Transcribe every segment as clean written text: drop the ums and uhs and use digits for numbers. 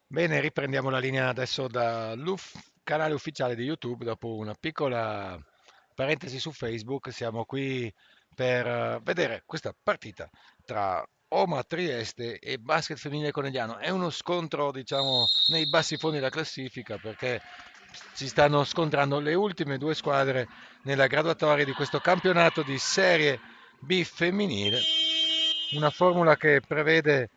Bene, riprendiamo la linea adesso dal canale ufficiale di YouTube dopo una piccola parentesi su Facebook. Siamo qui per vedere questa partita tra Oma Trieste e Basket Femminile Conegliano. È uno scontro, diciamo, nei bassi fondi della classifica perché si stanno scontrando le ultime due squadre nella graduatoria di questo campionato di Serie B femminile, una formula che prevede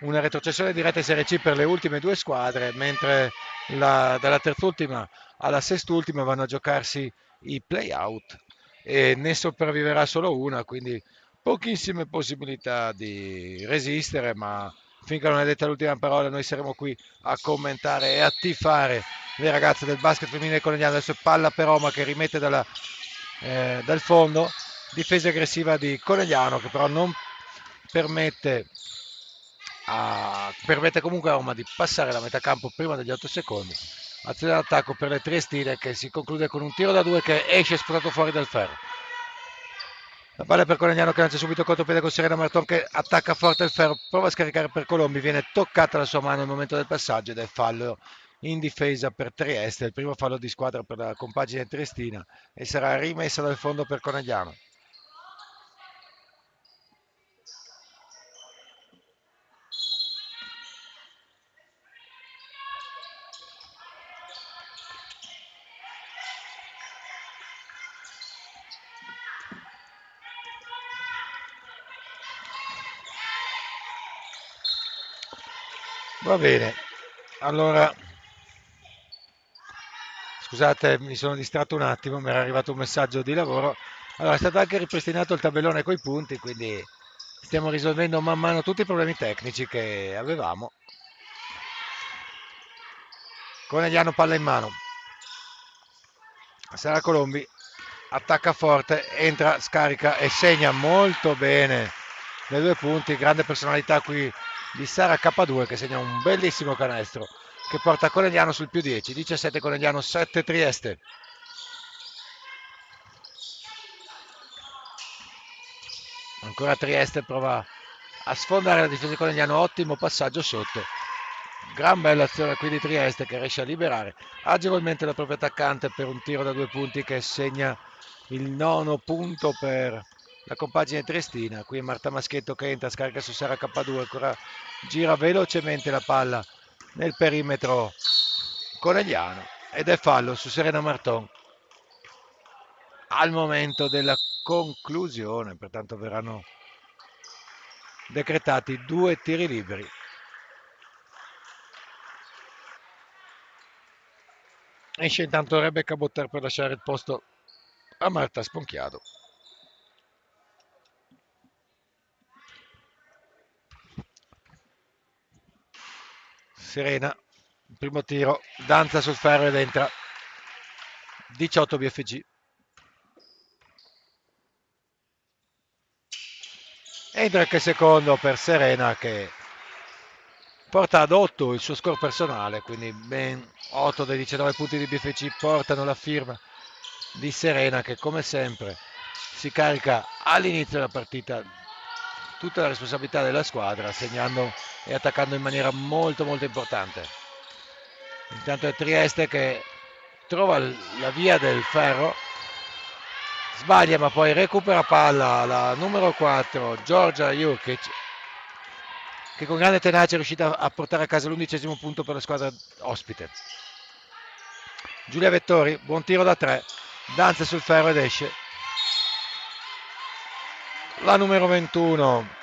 una retrocessione diretta in Serie C per le ultime due squadre, mentre dalla terzultima alla sestultima vanno a giocarsi i play-out e ne sopravviverà solo una, quindi pochissime possibilità di resistere, ma finché non è detta l'ultima parola noi saremo qui a commentare e a tifare le ragazze del basket femminile conegliano. Adesso palla per Roma che rimette dal fondo, difesa aggressiva di Conegliano che però non permette, permette comunque a Roma di passare la metà campo prima degli 8 secondi. Azione d'attacco per le triestine che si conclude con un tiro da due che esce sputato fuori dal ferro. La palla è per Conegliano che lancia subito contropiede con Serena Marton che attacca forte il ferro, prova a scaricare per Colombi, viene toccata la sua mano al momento del passaggio ed è fallo in difesa per Trieste, il primo fallo di squadra per la compagine triestina e sarà rimessa dal fondo per Conegliano. Va bene, allora scusate, mi sono distratto un attimo, mi era arrivato un messaggio di lavoro. Allora, è stato anche ripristinato il tabellone coi punti, quindi stiamo risolvendo man mano tutti i problemi tecnici che avevamo. Conegliano palla in mano. Sara Colombi attacca forte, entra, scarica e segna molto bene le due punti. Grande personalità qui di Sara K2 che segna un bellissimo canestro che porta Conegliano sul più 10. 17 Conegliano, 7 Trieste. Ancora Trieste prova a sfondare la difesa di Conegliano, ottimo passaggio sotto. Gran bella azione qui di Trieste che riesce a liberare agevolmente la propria attaccante per un tiro da due punti che segna il nono punto per la compagine triestina. Qui è Marta Maschetto che entra, scarica su Sara K2, ancora gira velocemente la palla nel perimetro conegliano ed è fallo su Serena Marton al momento della conclusione, pertanto verranno decretati due tiri liberi. Esce intanto Rebecca Botter per lasciare il posto a Marta Sponchiado. Serena, il primo tiro, danza sul ferro ed entra. 18 BFG. Entra anche secondo per Serena che porta ad 8 il suo score personale, quindi ben 8 dei 19 punti di BFG portano la firma di Serena che come sempre si carica all'inizio della partita tutta la responsabilità della squadra, segnando e attaccando in maniera molto molto importante. Intanto è Trieste che trova la via del ferro, sbaglia ma poi recupera palla la numero 4 Giorgia Jurkic che con grande tenacia è riuscita a portare a casa l'11° punto per la squadra ospite. Giulia Vettori, buon tiro da 3, danza sul ferro ed esce. La numero 21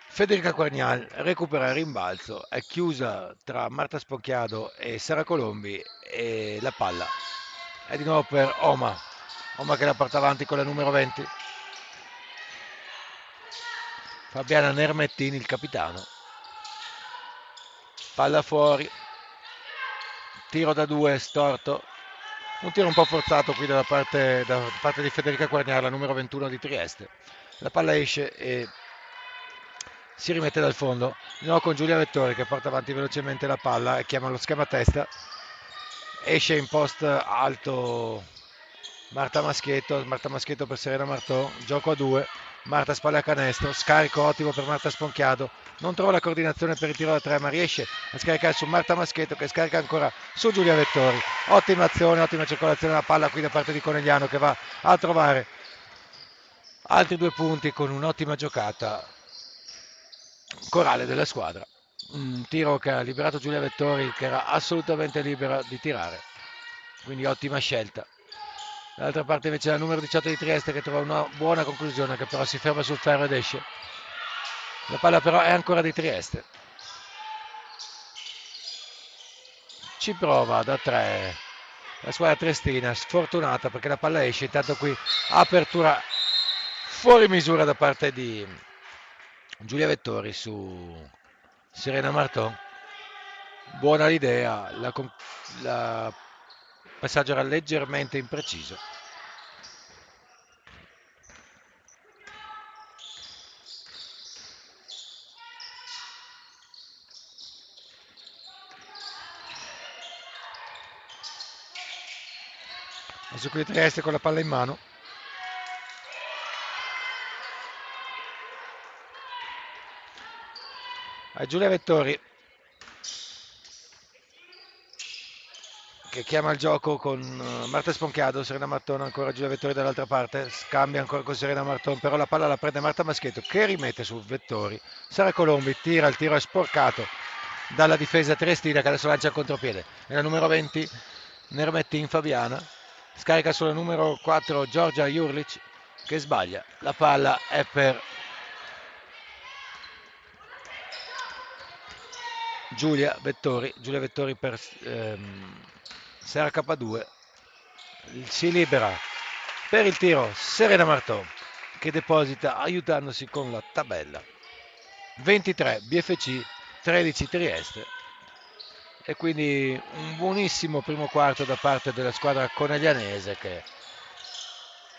Federica Guargnal recupera il rimbalzo, è chiusa tra Marta Spocchiado e Sara Colombi e la palla è di nuovo per Oma. Oma che la porta avanti con la numero 20. Fabiana Nermettini, il capitano. Palla fuori. Tiro da 2, storto. Un tiro un po' forzato qui da parte di Federica Guargnar, la numero 21 di Trieste. La palla esce e si rimette dal fondo. Di nuovo con Giulia Vettori che porta avanti velocemente la palla e chiama lo schema a testa. Esce in post alto Marta Maschietto per Serena Martò, gioco a 2, Marta spalla a canestro, scarico ottimo per Marta Sponchiado, non trova la coordinazione per il tiro da 3, ma riesce a scaricare su Marta Maschetto, che scarica ancora su Giulia Vettori. Ottima azione, ottima circolazione della palla qui da parte di Conegliano, che va a trovare altri 2 punti con un'ottima giocata corale della squadra. Un tiro che ha liberato Giulia Vettori, che era assolutamente libera di tirare, quindi ottima scelta. Dall'altra parte invece la numero 18 di Trieste, che trova una buona conclusione, che però si ferma sul ferro ed esce. La palla però è ancora di Trieste. Ci prova da 3 la squadra triestina, sfortunata perché la palla esce. Intanto qui apertura fuori misura da parte di Giulia Vettori su Serena Marton. Buona l'idea, il passaggio era leggermente impreciso. Adesso qui Trieste con la palla in mano. A Giulia Vettori, che chiama il gioco con Marta Sponchiado, Serena Marton, ancora Giulia Vettori dall'altra parte, scambia ancora con Serena Marton, però la palla la prende Marta Maschietto, che rimette su Vettori. Sara Colombi tira, il tiro è sporcato dalla difesa triestina, che adesso lancia il contropiede. E la numero 20 Nermettin Fabiana scarica sulla numero 4 Giorgia Jurlic, che sbaglia. La palla è per Giulia Vettori per Sera K2, si libera per il tiro Serena Marton, che deposita aiutandosi con la tabella. 23 BFC, 13 Trieste, e quindi un buonissimo primo quarto da parte della squadra coneglianese, che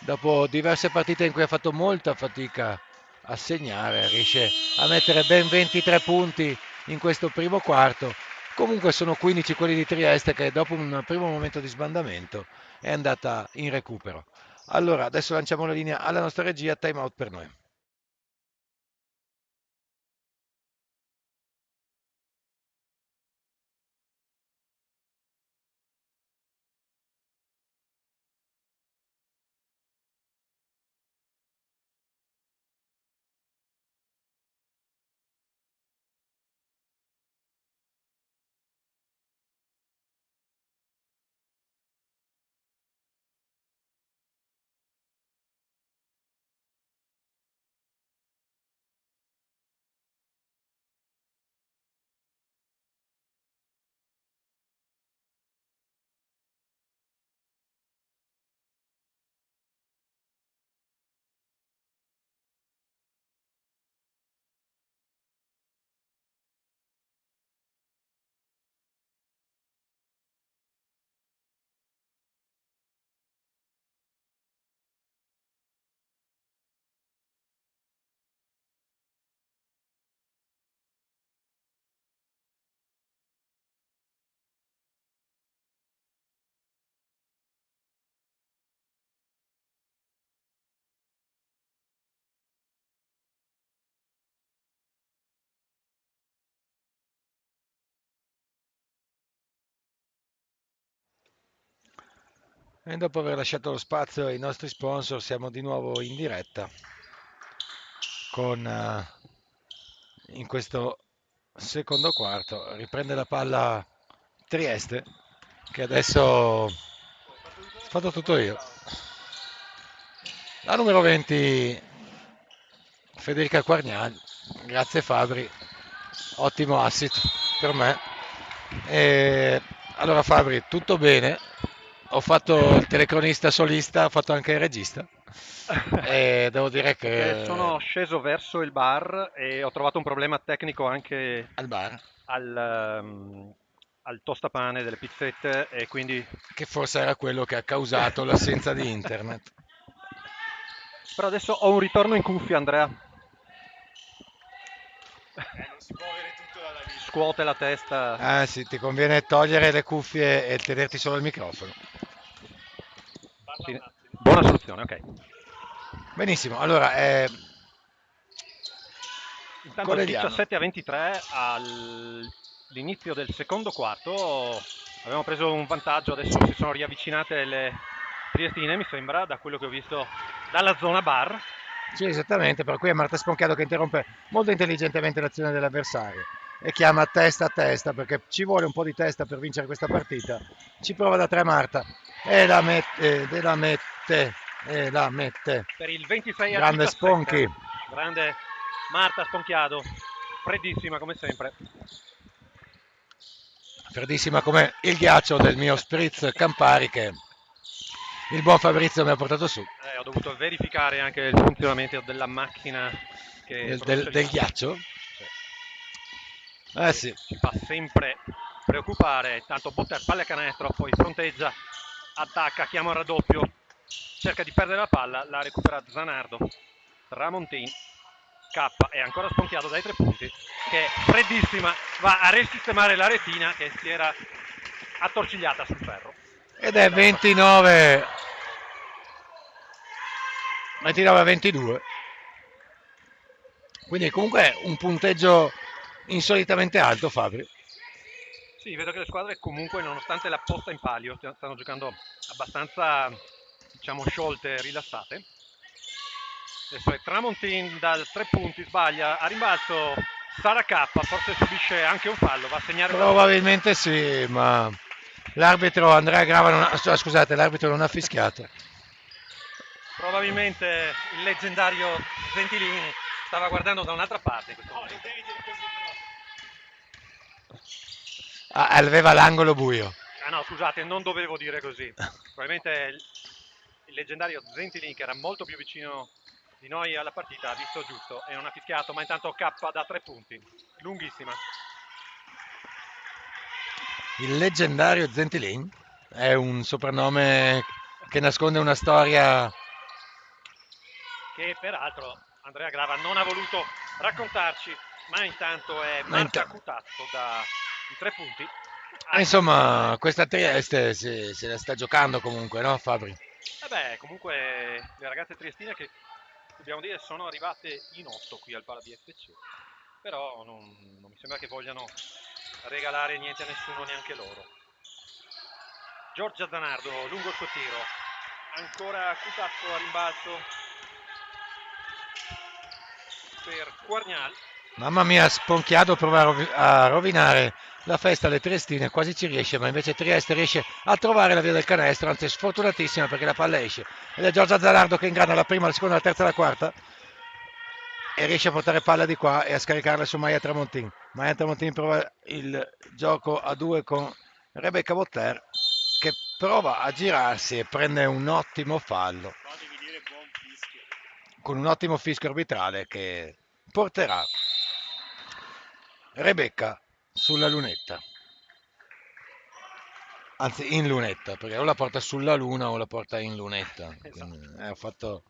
dopo diverse partite in cui ha fatto molta fatica a segnare riesce a mettere ben 23 punti in questo primo quarto. Comunque sono 15 quelli di Trieste, che dopo un primo momento di sbandamento è andata in recupero. Allora adesso lanciamo la linea alla nostra regia, time out per noi. E dopo aver lasciato lo spazio ai nostri sponsor, siamo di nuovo in diretta con in questo secondo quarto. Riprende la palla Trieste, che adesso ho fatto tutto io. La numero 20 Federica Quargnani, grazie Fabri, ottimo assist per me. Allora Fabri, tutto bene, ho fatto il telecronista solista, ho fatto anche il regista, e devo dire Perché che sono sceso verso il bar e ho trovato un problema tecnico anche al bar, al, al tostapane delle pizzette e quindi... che forse era quello che ha causato l'assenza di internet. Però adesso ho un ritorno in cuffia, Andrea. Non si può avere tutto dalla vita. Scuote la testa. Ah sì, ti conviene togliere le cuffie e tenerti solo il microfono. Parla Sì, un attimo. buona soluzione, ok. Benissimo, allora Intanto Conegliano. 17-23 all'inizio del secondo quarto. Abbiamo preso un vantaggio, adesso si sono riavvicinate le triestine, mi sembra, da quello che ho visto dalla zona bar. Sì, esattamente, per cui è Marta Sponchiato che interrompe molto intelligentemente l'azione dell'avversario e chiama testa a testa perché ci vuole un po' di testa per vincere questa partita. Ci prova da tre Marta e la mette, e la mette, e la mette. Per il 26 a Grande 17. Sponchi. Grande Marta Sponchiado, freddissima come sempre. Freddissima come il ghiaccio del mio spritz Campari che il buon Fabrizio mi ha portato su. Ho dovuto verificare anche il funzionamento della macchina che produce Del il ghiaccio? Sì. Sì. Ci fa sempre preoccupare. Tanto butta il palla a canestro, poi fronteggia, attacca, chiama un raddoppio, cerca di perdere la palla, la recupera Zanardo. Tramontin, K è ancora sponchiato dai 3 punti, che freddissima va a risistemare la retina che si era attorcigliata sul ferro. Ed è 29 a 22. Quindi comunque un punteggio insolitamente alto, Fabri. Sì, vedo che le squadre comunque, nonostante la posta in palio, stanno giocando abbastanza, diciamo, sciolte e rilassate. Adesso è Tramontin dal 3 punti, sbaglia, a rimbalzo Sara K, forse subisce anche un fallo, va a segnare una... Probabilmente sì, ma l'arbitro Andrea Grava non ha, scusate, l'arbitro non ha fischiato. Probabilmente il leggendario Gentilini stava guardando da un'altra parte in questo momento. Aveva l'angolo buio. Ah no, scusate, non dovevo dire così. Probabilmente il leggendario Gentilini, che era molto più vicino di noi alla partita, ha visto giusto e non ha fischiato, ma intanto K da 3 punti. Lunghissima. Il leggendario Gentilin è un soprannome che nasconde una storia che peraltro Andrea Grava non ha voluto raccontarci, ma intanto è Marta Cutazzo da 3 punti. Insomma, questa Trieste se la sta giocando comunque, no Fabri? Comunque le ragazze triestine che dobbiamo dire sono arrivate in 8 qui al Pala BFC, però non mi sembra che vogliano regalare niente a nessuno, neanche loro. Giorgia Zanardo lungo il suo tiro, ancora Cutazzo a rimbalzo per Guargnal. Mamma mia, Sponchiato prova a rovinare la festa alle Triestine, quasi ci riesce, ma invece Trieste riesce a trovare la via del canestro, anzi è sfortunatissima perché la palla esce. Ed è Giorgia Zanardo che inganna la prima, la seconda, la terza e la quarta e riesce a portare palla di qua e a scaricarla su Maia Tramontin. Maia Tramontin prova il gioco a due con Rebecca Botter che prova a girarsi e prende un ottimo fallo con un ottimo fischio arbitrale che porterà Rebecca sulla lunetta, anzi in lunetta, perché o la porta sulla luna o la porta in lunetta. Quindi, ho fatto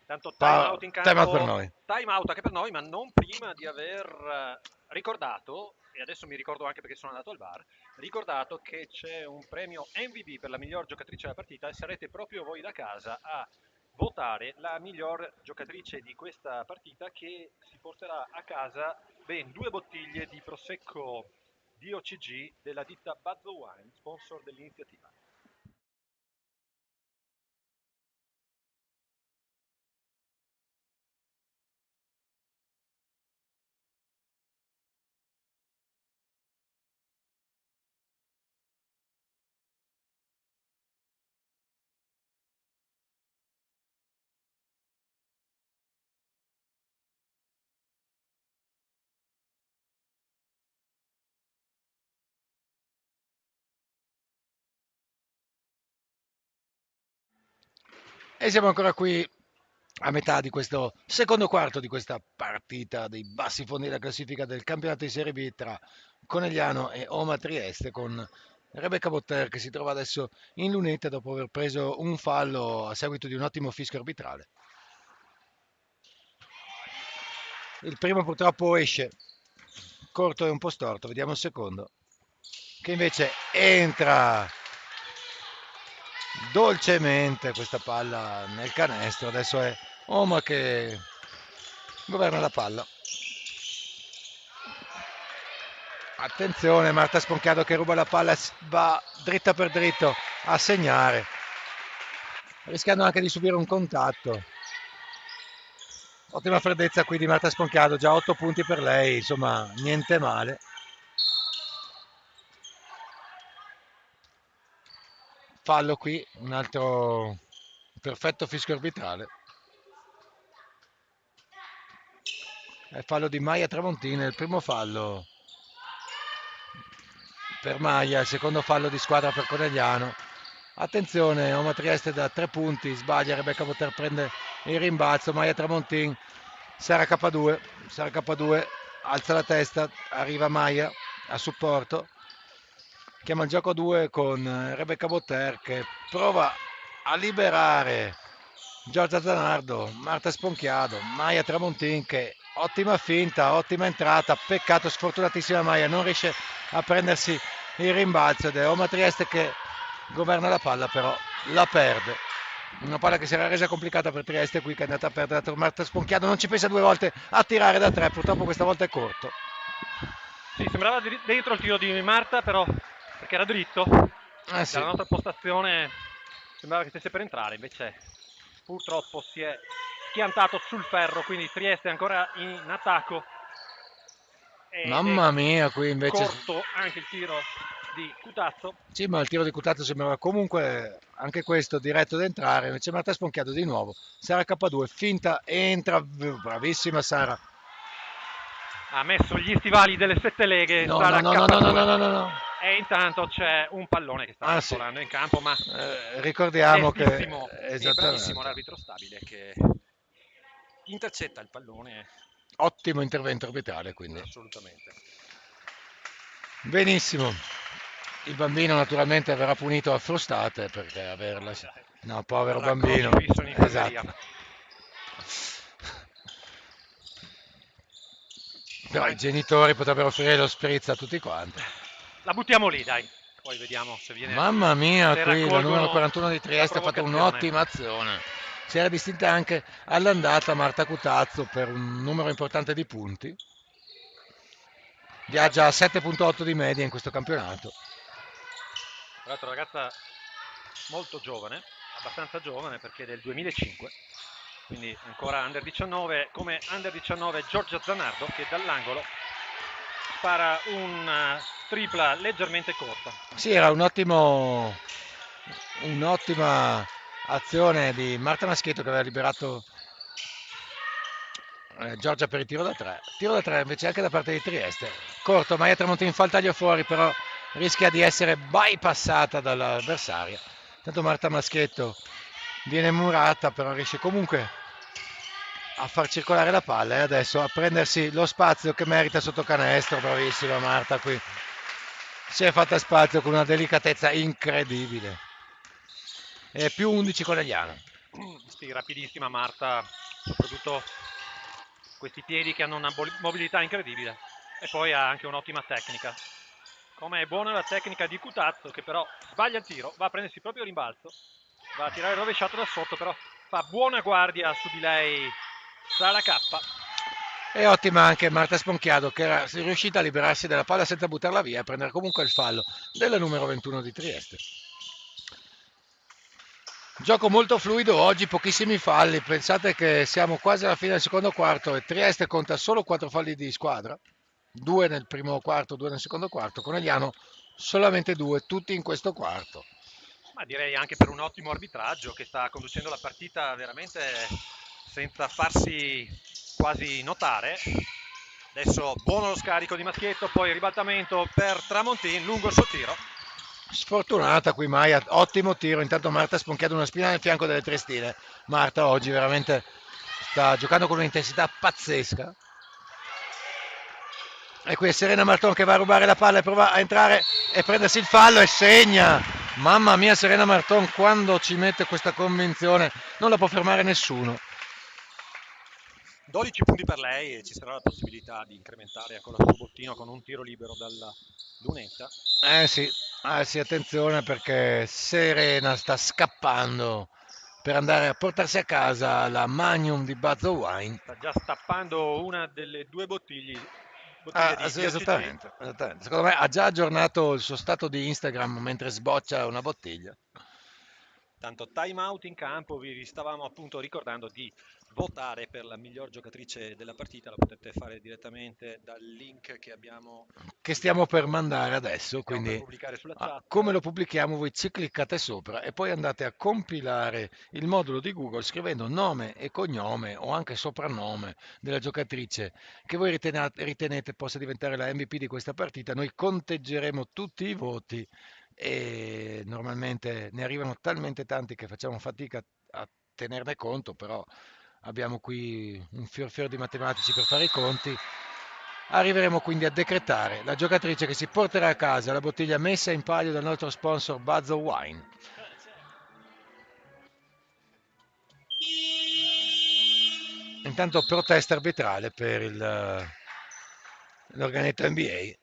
Tanto time out in campo, time out per noi. Time out anche per noi, ma non prima di aver ricordato, e adesso mi ricordo anche perché sono andato al bar, ricordato che c'è un premio MVP per la miglior giocatrice della partita e sarete proprio voi da casa a votare la miglior giocatrice di questa partita, che si porterà a casa ben 2 bottiglie di prosecco DOCG della ditta Buzz Wine, sponsor dell'iniziativa. E siamo ancora qui a metà di questo secondo quarto di questa partita dei bassi fondi della classifica del campionato di Serie B tra Conegliano e Oma Trieste, con Rebecca Botter che si trova adesso in lunetta dopo aver preso un fallo a seguito di un ottimo fischio arbitrale. Il primo purtroppo esce corto e un po' storto, vediamo il secondo che invece entra dolcemente questa palla nel canestro. Adesso è Oma che governa la palla. Attenzione, Marta Sponchiado che ruba la palla, va dritta per dritto a segnare, rischiando anche di subire un contatto. Ottima freddezza qui di Marta Sponchiado, già 8 punti per lei, insomma niente male. Fallo qui, un altro perfetto fischio arbitrale. È fallo di Maia Tramontina, il primo fallo per Maia, il secondo fallo di squadra per Conegliano. Attenzione, Oma Trieste da 3 punti, sbaglia, Rebecca Poter prende il rimbalzo, Maia Tramontin, Sara K2, Sara K2 alza la testa, arriva Maia a supporto, chiama il gioco a 2 con Rebecca Botter che prova a liberare Giorgia Zanardo, Marta Sponchiado, Maia Tramontin che ottima finta, ottima entrata, peccato, sfortunatissima Maia, non riesce a prendersi il rimbalzo ed è Oma Trieste che governa la palla, però la perde. Una palla che si era resa complicata per Trieste qui che è andata a perdere Marta Sponchiado, non ci pensa 2 volte a tirare da 3, purtroppo questa volta è corto. Sì, sembrava dentro il tiro di Marta, però perché era dritto. Sì. Dalla nostra postazione sembrava che stesse per entrare, invece purtroppo si è schiantato sul ferro, quindi Trieste è ancora in attacco. Mamma mia, qui invece corto anche il tiro di Cutazzo. Sì, ma il tiro di Cutazzo sembrava comunque anche questo diretto ad entrare, invece Marta Sponchiado di nuovo. Sara K2 finta, entra, bravissima Sara. Ha messo gli stivali delle 7 leghe, No, Sara no, no, no, K2. no, no, no, no. E intanto c'è un pallone che sta volando in campo, ma ricordiamo che bravissimo l'arbitro stabile che intercetta il pallone. Ottimo intervento arbitrale, quindi. Assolutamente. Benissimo. Il bambino naturalmente verrà punito a frustate perché averla. No, povero bambino. Esatto. Però i genitori potrebbero offrire lo spritz a tutti quanti. La buttiamo lì, dai. Poi vediamo se viene. Mamma mia, qui la numero 41 di Trieste ha fatto un'ottima azione. Si era distinta anche all'andata Marta Cutazzo per un numero importante di punti. Viaggia a 7,8 di media in questo campionato. Tra l'altro ragazza molto giovane, abbastanza giovane perché è del 2005, quindi ancora under 19, come under 19 Giorgia Zanardo che dall'angolo spara una tripla leggermente corta. Sì, era un'ottima azione di Marta Maschietto che aveva liberato Giorgia per il tiro da 3. Tiro da 3 invece anche da parte di Trieste. Corto, Maia Tramontin fa il taglio fuori, però rischia di essere bypassata dall'avversaria. Tanto Marta Maschietto viene murata, però riesce comunque a far circolare la palla e adesso a prendersi lo spazio che merita sotto canestro. Bravissima Marta qui. Si è fatta spazio con una delicatezza incredibile. E più 11 Conegliano. Sì, rapidissima Marta, soprattutto questi piedi che hanno una mobilità incredibile e poi ha anche un'ottima tecnica. Come è buona la tecnica di Cutazzo che però sbaglia il tiro, va a prendersi proprio il rimbalzo, va a tirare rovesciato da sotto, però fa buona guardia su di lei Sara K. E ottima anche Marta Sponchiado che era riuscita a liberarsi della palla senza buttarla via e prendere comunque il fallo della numero 21 di Trieste. Gioco molto fluido oggi, pochissimi falli, pensate che siamo quasi alla fine del secondo quarto e Trieste conta solo 4 falli di squadra, 2 nel primo quarto, 2 nel secondo quarto, Conegliano solamente 2, tutti in questo quarto. Ma direi anche per un ottimo arbitraggio che sta conducendo la partita veramente senza farsi quasi notare. Adesso buono lo scarico di Maschietto, poi il ribaltamento per Tramontin, lungo il suo tiro. Sfortunata qui Maia, ottimo tiro, intanto Marta ha sponchiato una spina nel fianco delle Triestine. Marta oggi veramente sta giocando con un'intensità pazzesca. E qui è Serena Marton che va a rubare la palla e prova a entrare e prendersi il fallo e segna. Mamma mia, Serena Marton quando ci mette questa convinzione non la può fermare nessuno. 12 punti per lei e ci sarà la possibilità di incrementare ancora il suo bottino con un tiro libero dalla lunetta. Sì, attenzione perché Serena sta scappando per andare a portarsi a casa la Magnum di Buzz Wine. Sta già stappando una delle 2 bottiglie bottiglia di Sì, VLCC. esattamente. Secondo me ha già aggiornato il suo stato di Instagram mentre sboccia una bottiglia. Tanto time out in campo, vi stavamo appunto ricordando di votare per la miglior giocatrice della partita, lo potete fare direttamente dal link che abbiamo Che stiamo per mandare adesso, stiamo per quindi pubblicare sulla chat. come lo pubblichiamo voi ci cliccate sopra e poi andate a compilare il modulo di Google scrivendo nome e cognome o anche soprannome della giocatrice che voi ritenete possa diventare la MVP di questa partita. Noi conteggeremo tutti i voti e normalmente ne arrivano talmente tanti che facciamo fatica a tenerne conto, però abbiamo qui un fior di matematici per fare i conti. Arriveremo quindi a decretare la giocatrice che si porterà a casa la bottiglia messa in palio dal nostro sponsor Buzzo Wine. Intanto protesta arbitrale per l'organetto NBA.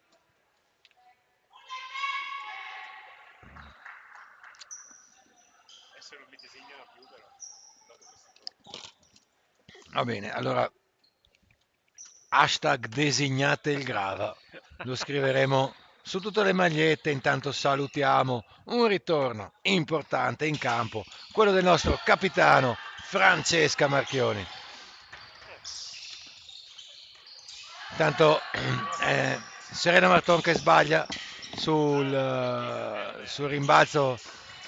Va bene, allora hashtag designate il Grava, lo scriveremo su tutte le magliette. Intanto salutiamo un ritorno importante in campo, quello del nostro capitano Francesca Marchioni. Intanto Serena Marton che sbaglia sul rimbalzo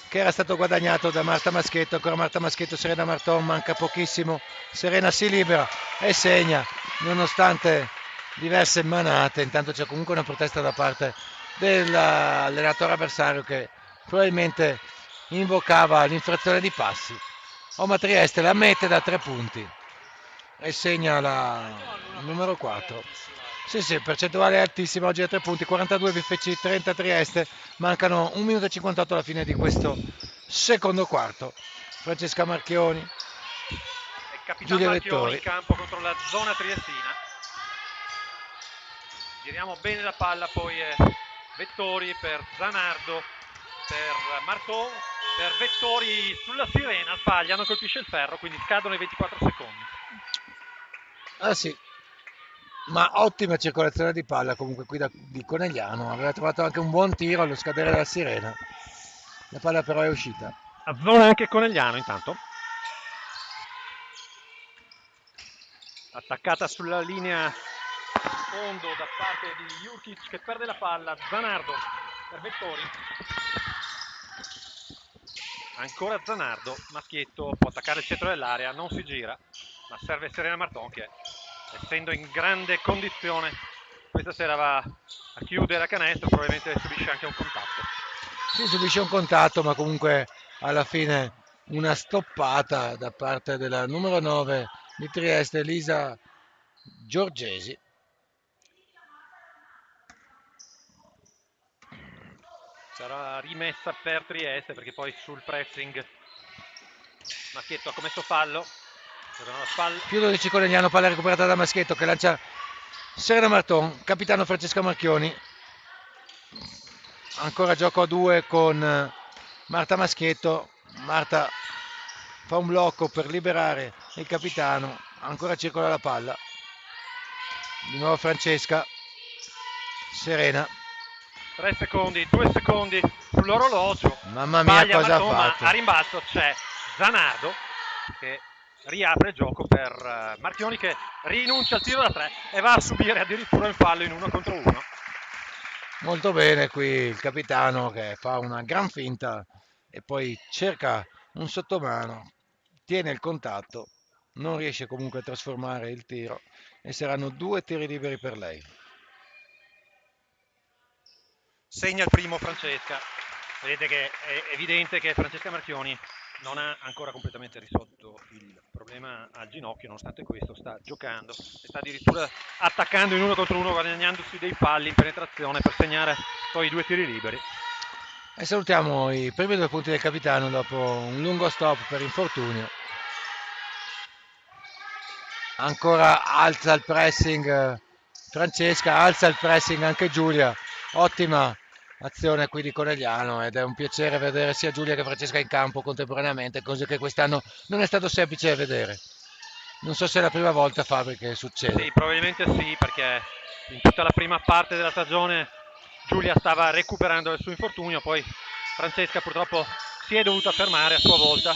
che era stato guadagnato da Marta Maschetto. Ancora Marta Maschetto, Serena Marton, manca pochissimo. Serena si libera e segna nonostante diverse manate. Intanto c'è comunque una protesta da parte dell'allenatore avversario che probabilmente invocava l'infrazione di passi. Oma Trieste la mette da 3 punti e segna la numero 4. Sì, percentuale altissima oggi a 3 punti, 42 VFC, 30 Trieste, mancano 1 minuto e 58 alla fine di questo secondo quarto. Francesca Marchioni, È capitano Giulia Marchioni in Vettori. campo contro la zona triestina. Giriamo bene la palla, poi è Vettori per Zanardo, per Marton, per Vettori sulla sirena, sbaglia, non colpisce il ferro, quindi scadono i 24 secondi. Ah sì, ma ottima circolazione di palla comunque qui di Conegliano, aveva trovato anche un buon tiro allo scadere della sirena, la palla però è uscita. A zona anche Conegliano intanto. Attaccata sulla linea fondo da parte di Jurkic che perde la palla, Zanardo per Vettori. Ancora Zanardo, Maschietto può attaccare il centro dell'area, non si gira, ma serve Serena Marton che essendo in grande condizione questa sera va a chiudere a canestro, probabilmente subisce anche un contatto. Si subisce un contatto, ma comunque alla fine una stoppata da parte della numero 9 di Trieste, Elisa Giorgesi. Sarà rimessa per Trieste perché poi sul pressing Maschietto ha commesso fallo. Più 12 Conegliano, palla recuperata da Maschietto che lancia Serena Marton, capitano Francesca Marchioni. Ancora gioco a 2 con Marta Maschietto. Marta fa un blocco per liberare il capitano, ancora circola la palla. Di nuovo Francesca, Serena. 3 secondi, 2 secondi sull'orologio. Mamma mia, cosa ha fatto? A rimbalzo c'è Zanardo che riapre il gioco per Marchioni che rinuncia al tiro da 3 e va a subire addirittura il fallo in 1 contro 1. Molto bene qui il capitano che fa una gran finta e poi cerca un sottomano, tiene il contatto, non riesce comunque a trasformare il tiro e saranno 2 tiri liberi per lei. Segna il primo Francesca. Vedete che è evidente che Francesca Marchioni non ha ancora completamente risolto il problema al ginocchio, nonostante questo sta giocando e sta addirittura attaccando in 1 contro 1, guadagnandosi dei falli in penetrazione per segnare poi 2 tiri liberi. E salutiamo i primi 2 punti del capitano dopo un lungo stop per infortunio. Ancora alza il pressing Francesca, alza il pressing anche Giulia. Ottima azione qui di Conegliano ed è un piacere vedere sia Giulia che Francesca in campo contemporaneamente, cosa che quest'anno non è stato semplice vedere. Non so se è la prima volta, Fabri, che succede. Sì, probabilmente sì, perché in tutta la prima parte della stagione Giulia stava recuperando il suo infortunio, poi Francesca purtroppo si è dovuta fermare a sua volta,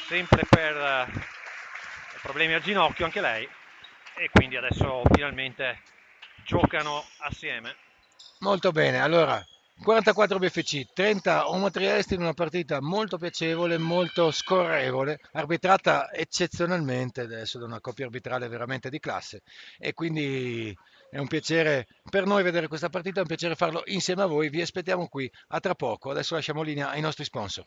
sempre per problemi al ginocchio anche lei, e quindi adesso finalmente giocano assieme. Molto bene, allora 44 BFC, 30 Omo Trieste in una partita molto piacevole, molto scorrevole, arbitrata eccezionalmente adesso da una coppia arbitrale veramente di classe e quindi è un piacere per noi vedere questa partita, è un piacere farlo insieme a voi, vi aspettiamo qui a tra poco, adesso lasciamo linea ai nostri sponsor.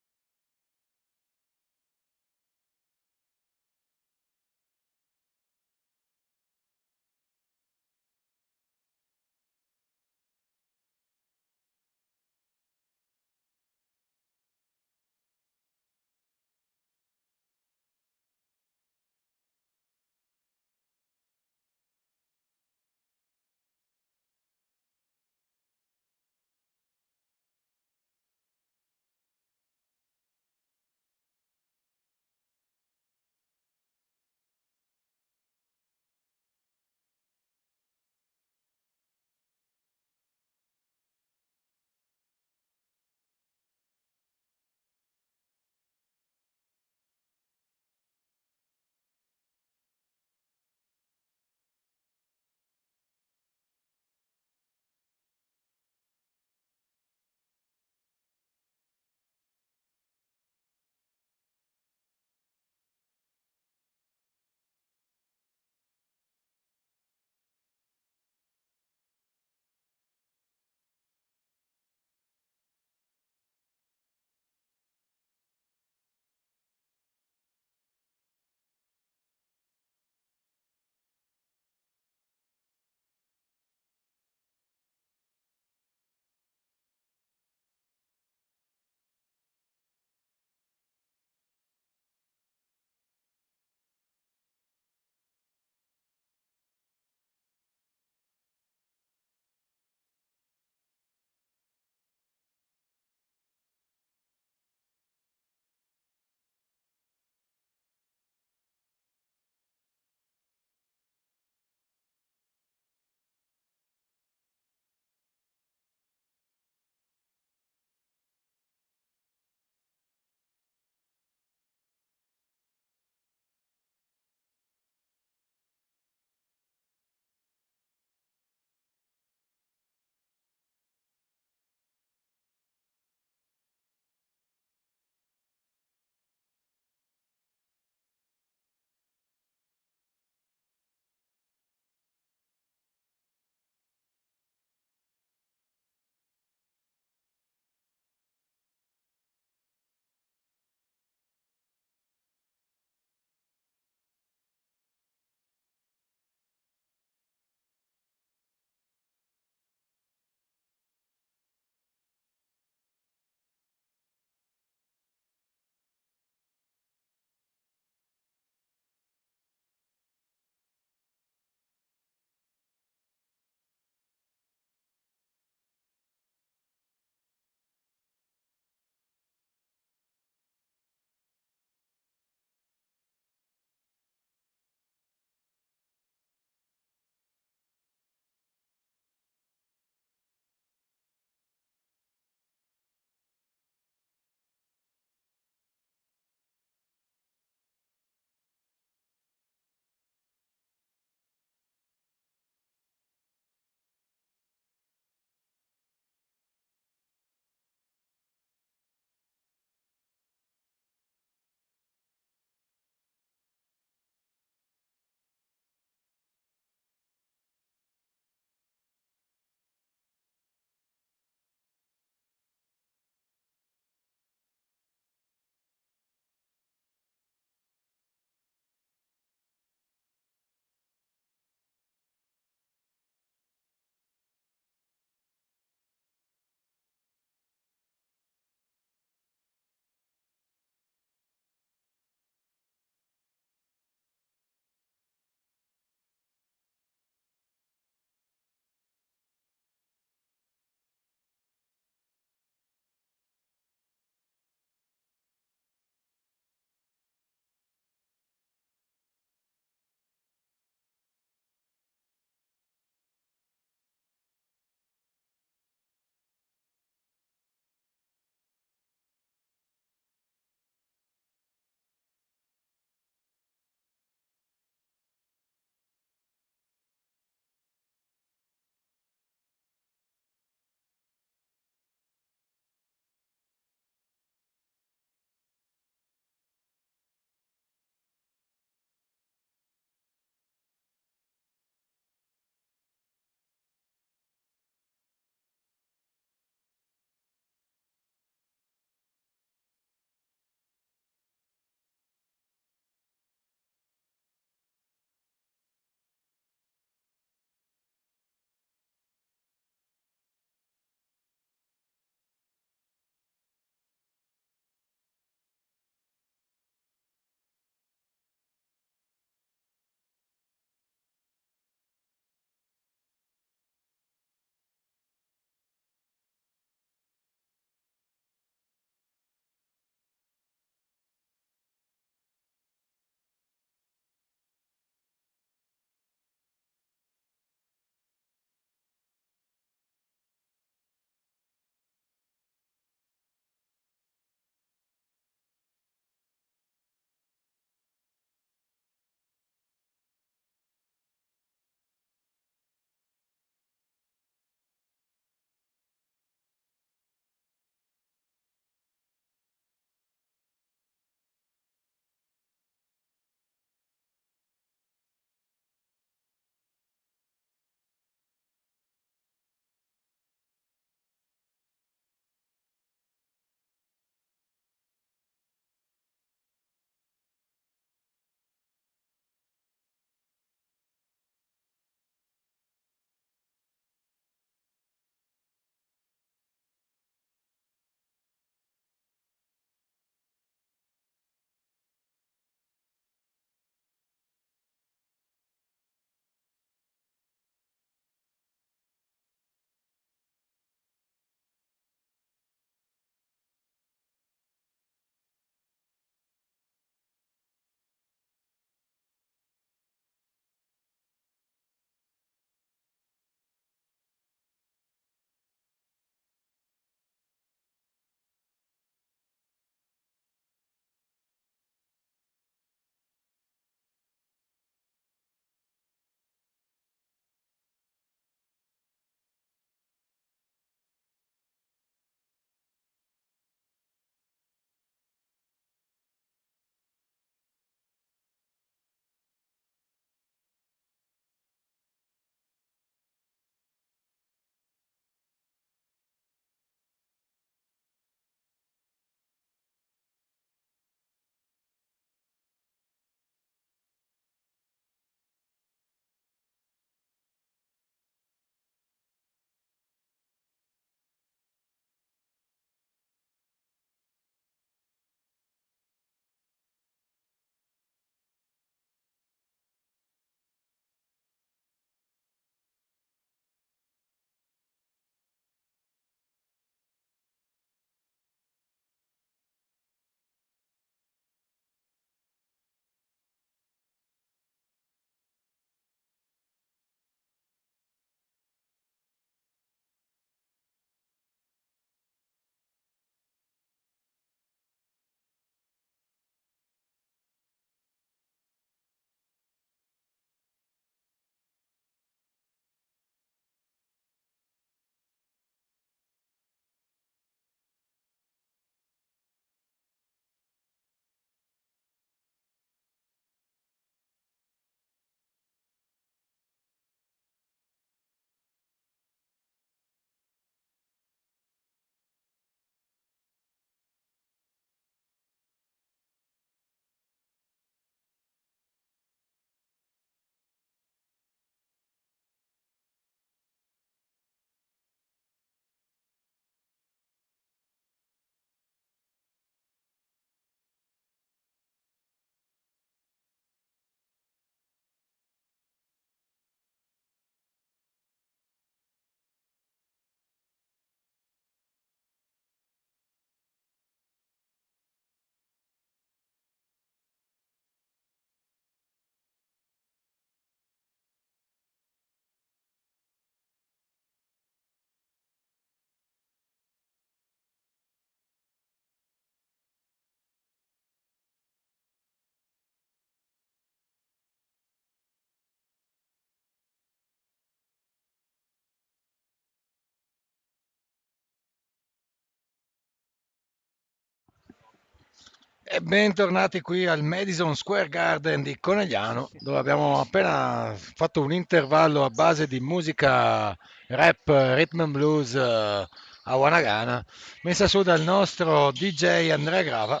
E bentornati qui al Madison Square Garden di Conegliano, dove abbiamo appena fatto un intervallo a base di musica rap, rhythm and blues a Wanagana, messa su dal nostro DJ Andrea Grava,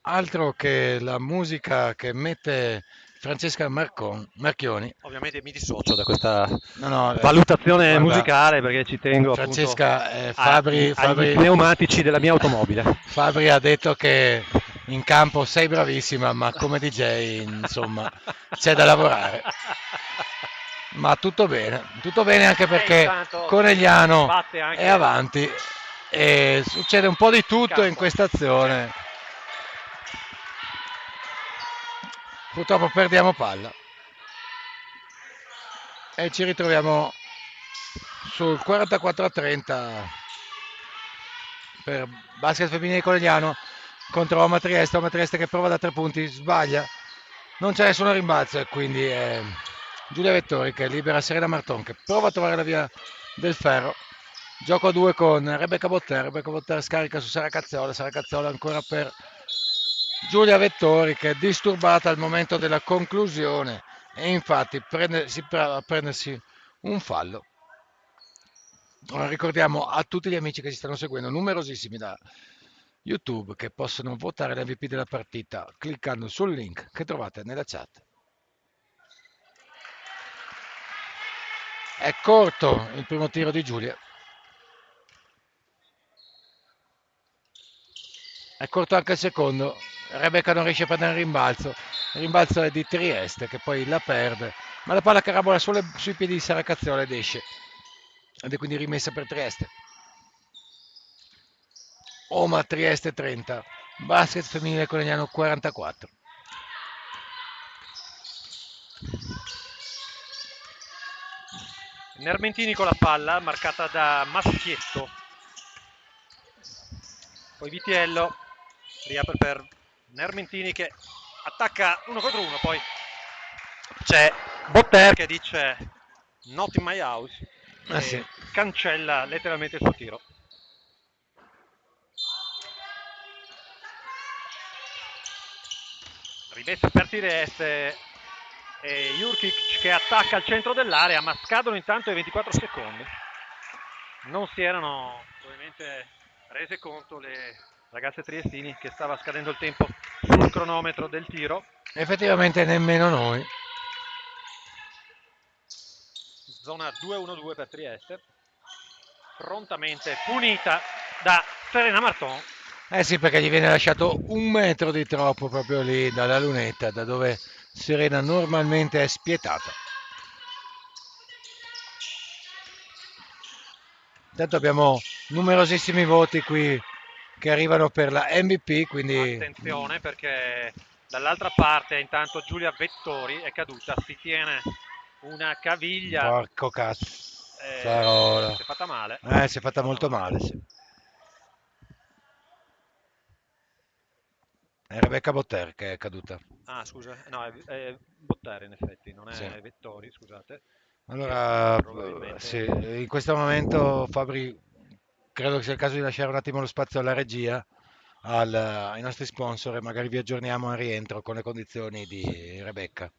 altro che la musica che mette Francesca Marchioni. Ovviamente mi dissocio da questa No, no, valutazione guarda, musicale perché ci tengo appunto Francesca, agli pneumatici della mia automobile. Fabri ha detto che in campo sei bravissima, ma come DJ, insomma, c'è da lavorare. Ma tutto bene anche perché Intanto Conegliano batte anche è avanti e succede un po' di tutto in campo. questa azione. Purtroppo perdiamo palla e ci ritroviamo sul 44-30 per basket femminile Conegliano contro Oma Trieste che prova da 3 punti, sbaglia, non c'è nessuno rimbalzo e quindi è Giulia Vettori che libera Serena Marton che prova a trovare la via del ferro. Gioco a 2 con Rebecca Botter scarica su Sara Cazzola ancora per Giulia Vettori che è disturbata al momento della conclusione e infatti si prova a prendersi un fallo. Ora ricordiamo a tutti gli amici che ci stanno seguendo, numerosissimi da YouTube, che possono votare l'MVP della partita cliccando sul link che trovate nella chat. È corto il primo tiro di Giulia. È corto anche il secondo. Rebecca non riesce a prendere il rimbalzo. Il rimbalzo è di Trieste che poi la perde, ma la palla carabola sui piedi di Sara Cazzola ed esce. Ed è quindi rimessa per Trieste. Oma Trieste 30, basket femminile Conegliano 44. Nermentini con la palla marcata da Maschietto, poi Vitiello riapre per Nermentini che attacca 1 contro 1, poi c'è Botter che dice not in my house e Sì. cancella letteralmente il suo tiro. Rimessa per Trieste e Jurkic che attacca al centro dell'area, ma scadono intanto i 24 secondi. Non si erano probabilmente rese conto le ragazze triestini che stava scadendo il tempo sul cronometro del tiro. Effettivamente nemmeno noi. Zona 2-1-2 per Trieste, prontamente punita da Serena Marton. Eh sì, perché gli viene lasciato 1 metro di troppo proprio lì dalla lunetta, da dove Serena normalmente è spietata. Intanto abbiamo numerosissimi voti qui che arrivano per la MVP, quindi Attenzione perché dall'altra parte intanto Giulia Vettori è caduta, si tiene una caviglia. porco cazzo, Si è fatta male. si è fatta molto male, sì. È Rebecca Botter che è caduta. Ah, scusa, no, è Bottare in effetti, non è Sì. Vettori, scusate. Allora, Probabilmente. sì, in questo momento Fabri, credo che sia il caso di lasciare un attimo lo spazio alla regia, ai nostri sponsor e magari vi aggiorniamo al rientro con le condizioni di Rebecca.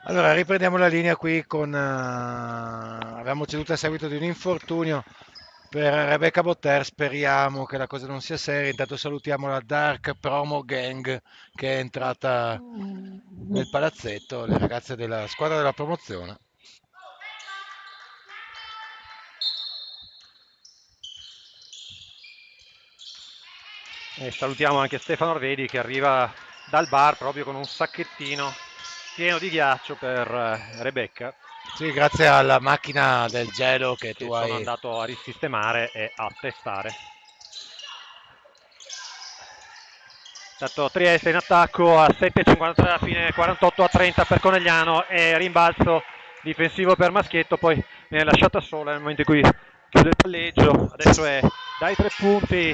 Allora, riprendiamo la linea qui con... abbiamo ceduto a seguito di un infortunio per Rebecca Botter, speriamo che la cosa non sia seria. Intanto salutiamo la Dark Promo Gang che è entrata nel palazzetto, le ragazze della squadra della promozione. E salutiamo anche Stefano Arvedi che arriva dal bar proprio con un sacchettino pieno di ghiaccio per Rebecca, Sì, grazie alla macchina del gelo che che tu sono hai. andato a risistemare e a testare. Intanto Trieste in attacco a 7,53 alla fine, 48-30 per Conegliano e rimbalzo difensivo per Maschietto, poi viene lasciata sola nel momento in cui chiude il palleggio. Adesso è dai 3 punti,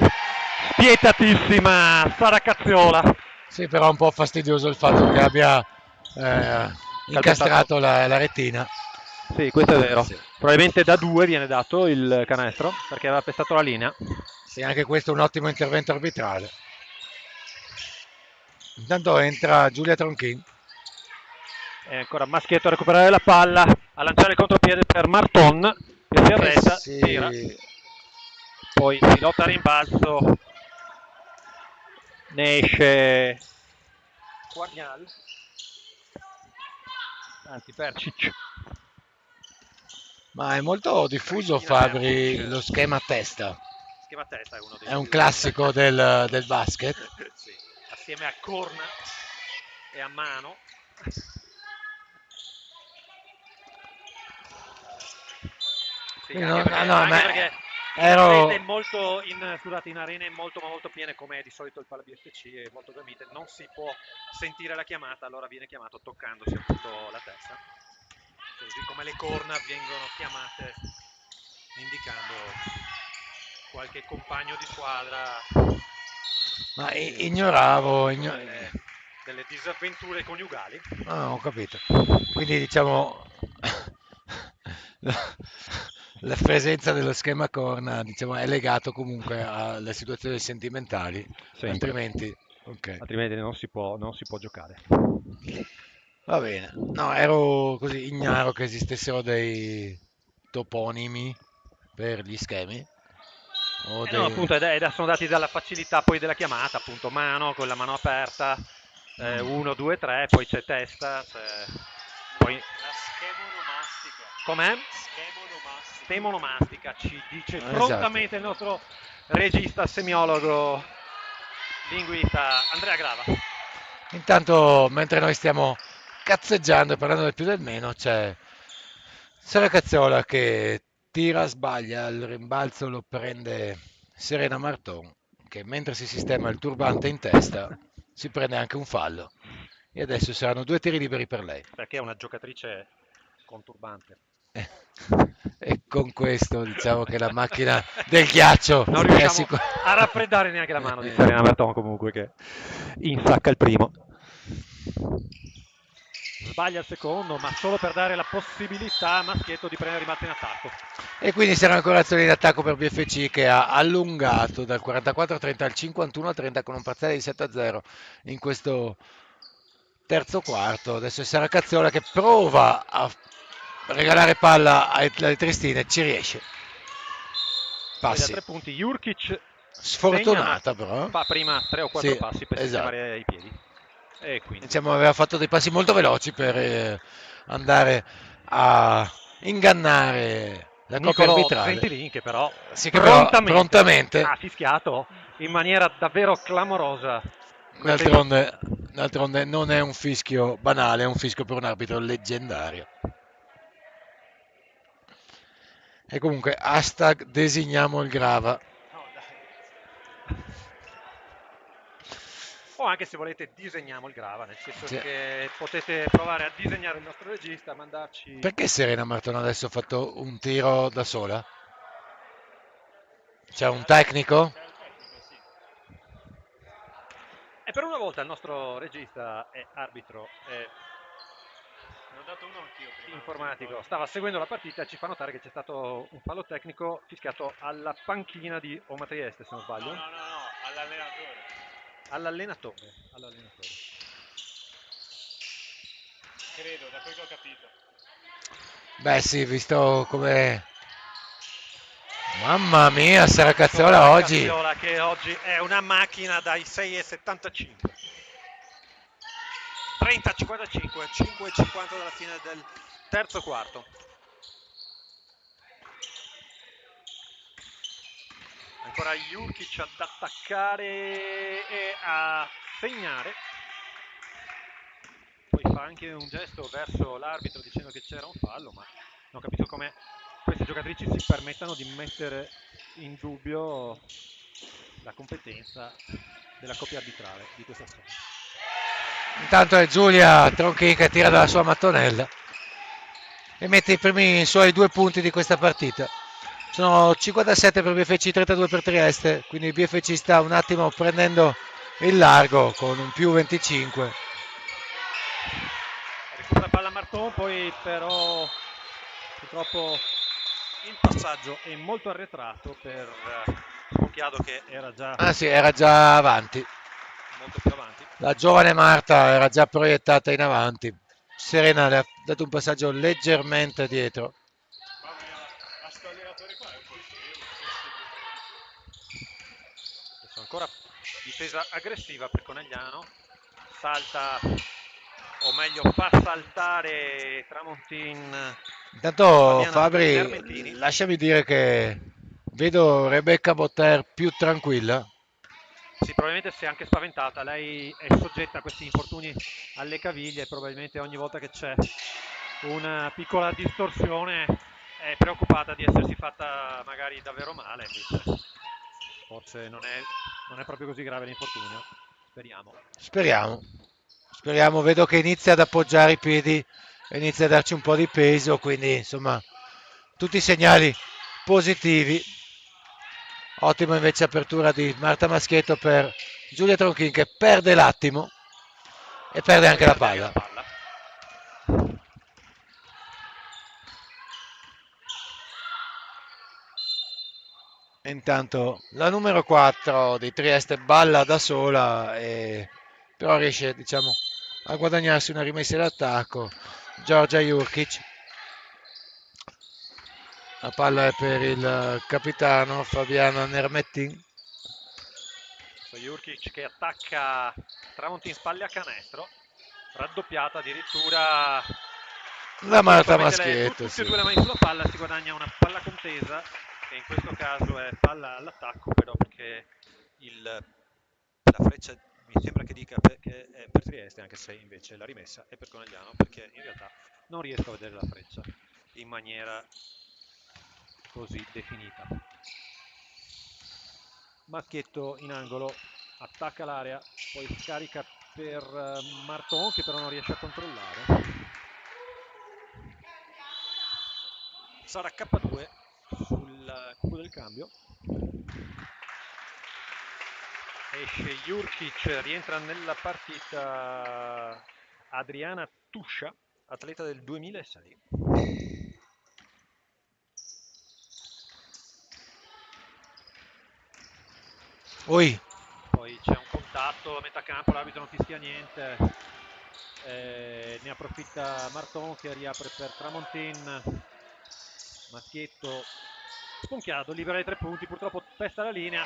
spietatissima Sara Cazziola. Sì, però è un po' fastidioso il fatto che abbia Calpestato. incastrato la retina. Sì, questo è vero. Sì. Probabilmente da 2 viene dato il canestro perché aveva pestato la linea. Sì, anche questo è un ottimo intervento arbitrale. Intanto entra Giulia Tronchin. E ancora Maschietto a recuperare la palla, a lanciare il contropiede per Marton che si Che arresta, tira, si... poi si lotta a rimbalzo, ne esce Guagnal, anzi Percic. Ma è molto diffuso, Cristina Fabri, Percic. lo schema a testa. Schema testa è uno dei È un più classico del basket. sì, assieme a corna e a mano. Sì, Quindi anche perché, no, anche ma perché in arene ero... molto, scusate, in arene molto ma molto piene come è di solito il Pala BFC e molto gramite, non si può sentire la chiamata, allora viene chiamato toccandosi appunto la testa. Così come le corna vengono chiamate indicando qualche compagno di squadra Ma che ignoravo... subisce delle disavventure coniugali. Ah, ho capito. Quindi diciamo la, la presenza dello schema corna, diciamo, è legato comunque alle situazioni sentimentali, Sempre, altrimenti, ok, altrimenti non si può giocare. va bene. No, ero così ignaro che esistessero dei toponimi per gli schemi o No, dei... appunto, sono dati dalla facilità poi della chiamata, appunto, mano con la mano aperta, Mm. 1, 2, 3, poi c'è testa, poi... La schemonomastica. Com'è? Schemonomastica. Stemonomastica, ci dice Esatto. prontamente il nostro regista, semiologo, linguista Andrea Grava. Intanto, mentre noi stiamo cazzeggiando e parlando del più del meno, c'è Sara Cazzola che tira, sbaglia, il rimbalzo lo prende Serena Marton, che mentre si sistema il turbante in testa si prende anche un fallo. E adesso saranno 2 tiri liberi per lei. Perché è una giocatrice conturbante. Eh, E con questo diciamo che la macchina del ghiaccio Non è riusciamo sicura. a raffreddare neanche la mano di Serena Berton comunque che insacca il primo. Sbaglia il secondo, ma solo per dare la possibilità a Maschietto di prendere rimbalzo in attacco. E quindi sarà ancora azione in attacco per BFC che ha allungato dal 44-30 al 51-30 con un parziale di 7-0 in questo terzo quarto. Adesso è Sara Cazzola che prova a regalare palla alle Tristine, ci riesce. Poi da Passi. 3 punti Jurkic segna, ma Sfortunata però. fa prima 3 o 4 Sì, passi per esatto. sistemare i piedi. E quindi Diciamo aveva fatto dei passi molto veloci per andare a ingannare la coppia Nicolò arbitrale. Gentilin che però Sì, che però prontamente prontamente, ha fischiato in maniera davvero clamorosa questa d'altronde, d'altronde non è un fischio banale, è un fischio per un arbitro leggendario. E comunque, hashtag designiamo il Grava. No, dai. o anche se volete disegniamo il Grava, nel senso Sì. che potete provare a disegnare il nostro regista, mandarci... Perché Serena Martone adesso ha fatto un tiro da sola? C'è un tecnico? C'è il tecnico, sì. E per una volta il nostro regista è arbitro, è Ne ho dato uno anch'io prima, non ti informatico, ricordi? stava seguendo la partita e ci fa notare che c'è stato un fallo tecnico fischiato alla panchina di Oma Trieste, se non No, sbaglio, no, no, no, all'allenatore. all'allenatore. Credo, da quel che ho capito. Beh sì, visto come... Mamma mia, Sara Cazzola Sara oggi... Cazziola che oggi è una macchina dai 6,75. 30-55, 5,50 dalla fine del terzo quarto. Ancora Jurkic ad attaccare e a segnare. Poi fa anche un gesto verso l'arbitro dicendo che c'era un fallo, ma non capisco come queste giocatrici si permettano di mettere in dubbio la competenza della coppia arbitrale di questa sera. Intanto è Giulia Tronchin che tira dalla sua mattonella e mette i primi suoi 2 punti di questa partita. Sono 57 per BFC, 32 per Trieste, quindi il BFC sta un attimo prendendo il largo con un più 25. Recupera palla Marton, poi però purtroppo il passaggio è molto arretrato per Sponchiado che era già Era già avanti. molto più avanti. La giovane Marta era già proiettata in avanti. Serena le ha dato un passaggio leggermente dietro. Mamma mia, ma sto allenatore qua è un po' scemo. Adesso ancora difesa aggressiva per Conegliano, salta, o meglio fa saltare Tramontin. Intanto Fabiana Fabri, Vermentini. lasciami dire che vedo Rebecca Botter più tranquilla. Sì, probabilmente si è anche spaventata, lei è soggetta a questi infortuni alle caviglie e probabilmente ogni volta che c'è una piccola distorsione è preoccupata di essersi fatta magari davvero male, invece forse non è proprio così grave l'infortunio, speriamo. Speriamo, vedo che inizia ad appoggiare i piedi e inizia a darci un po' di peso, quindi insomma tutti i segnali positivi. Ottima invece apertura di Marta Maschietto per Giulia Tronchin che perde l'attimo e perde anche la palla. E intanto la numero 4 di Trieste balla da sola, però riesce diciamo, a guadagnarsi una rimessa d'attacco. Giorgia Jurkic. La palla è per il capitano Fabiana Nermettin. Jurkic che attacca Tramontin, spalle a canestro, raddoppiata addirittura La Marta Maschietto. tutte e due le mani sulla palla, si guadagna una palla contesa che in questo caso è palla all'attacco, però perché la freccia mi sembra che dica che è per Trieste, anche se invece la rimessa è per Conegliano, perché in realtà non riesco a vedere la freccia in maniera così definita. Maschietto in angolo, attacca l'area, poi scarica per Marton che però non riesce a controllare. Sarà K2 sul cubo del cambio. Esce Jurkic, rientra nella partita Adriana Tuscia, atleta del 2006. Oi. Poi c'è un contatto a metà campo, l'arbitro non fischia niente, ne approfitta Marton che riapre per Tramontin. Maschietto Sponchiado, libera i 3 punti, purtroppo pesta la linea,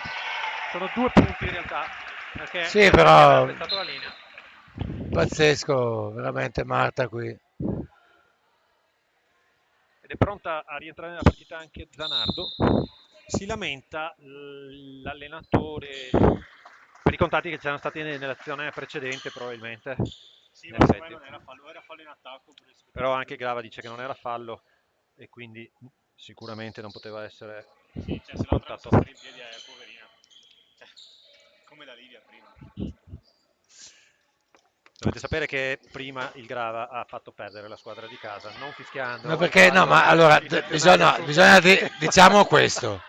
sono 2 punti in realtà, perché sì, però ha pestato la linea. Pazzesco, veramente Marta qui. Ed è pronta a rientrare nella partita anche Zanardo. Si lamenta l'allenatore per i contatti che c'erano stati nell'azione precedente probabilmente. Sì, ma secondo me non era fallo in attacco. Però anche Grava dice che non era fallo e quindi sicuramente non poteva essere sì, cioè, se contatto. in piedi è poverina. Cioè, come la Livia prima. Dovete sapere che prima il Grava ha fatto perdere la squadra di casa, non fischiando. No, perché no, ma allora bisogna diciamo questo.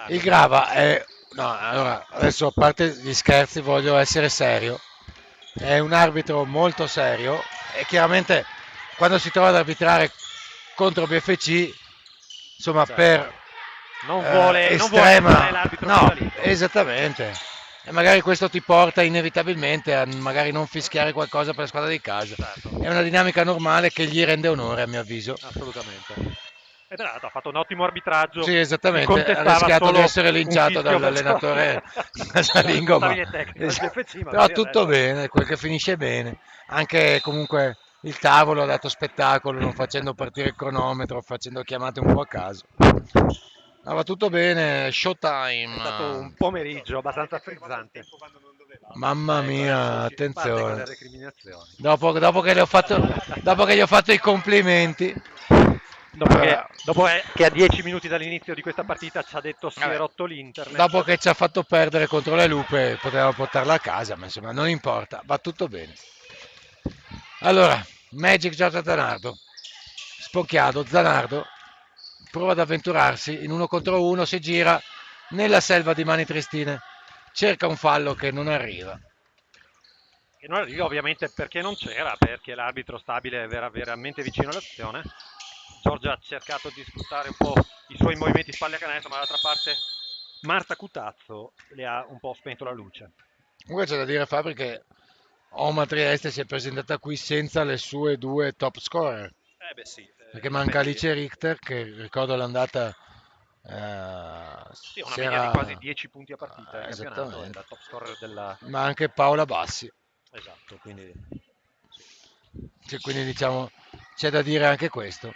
Il Grava è no, allora adesso a parte gli scherzi voglio essere serio. È un arbitro molto serio e chiaramente quando si trova ad arbitrare contro BFC, insomma, certo, per non vuole estrema l'arbitro no, esattamente. E magari questo ti porta inevitabilmente a magari non fischiare qualcosa per la squadra di casa. Certo. È una dinamica normale che gli rende onore, a mio avviso. Assolutamente. E tra l'altro ha fatto un ottimo arbitraggio. Sì, esattamente, ha rischiato di essere linciato dall'allenatore casalingo, ma però tutto bene, quel che finisce bene. Anche comunque il tavolo ha dato spettacolo, non facendo partire il cronometro, facendo chiamate un po' a caso. Va tutto bene, È stato showtime. un pomeriggio abbastanza frizzante. quando non doveva. Mamma Ecco, adesso mia, parte con le attenzione. recriminazioni. Dopo che gli ho fatto i complimenti, allora, Che a 10 minuti dall'inizio di questa partita ci ha detto si è vabbè, rotto l'internet. dopo che ci ha fatto perdere contro le Lupe, poteva portarla a casa, ma insomma non importa, va tutto bene. Allora, Magic gioca Zanardo, spocchiato, Zanardo prova ad avventurarsi in uno contro uno, si gira nella selva di Mani Tristine, cerca un fallo che non arriva. E non arriva ovviamente perché non c'era, perché l'arbitro stabile era veramente vicino all'azione. Giorgia ha cercato di sfruttare un po' i suoi movimenti spalle a canestro, ma dall'altra parte Marta Cutazzo le ha un po' spento la luce. Comunque c'è da dire, Fabri, che Oma Trieste si è presentata qui senza le sue due top scorer, Eh beh sì, perché in manca effetti Alice Richter, che ricordo l'andata sì, una si media di quasi era 10 punti a partita in campionato, è esattamente, la top scorer della... ma anche Paola Bassi. Esatto, quindi sì. Cioè, quindi diciamo c'è da dire anche questo.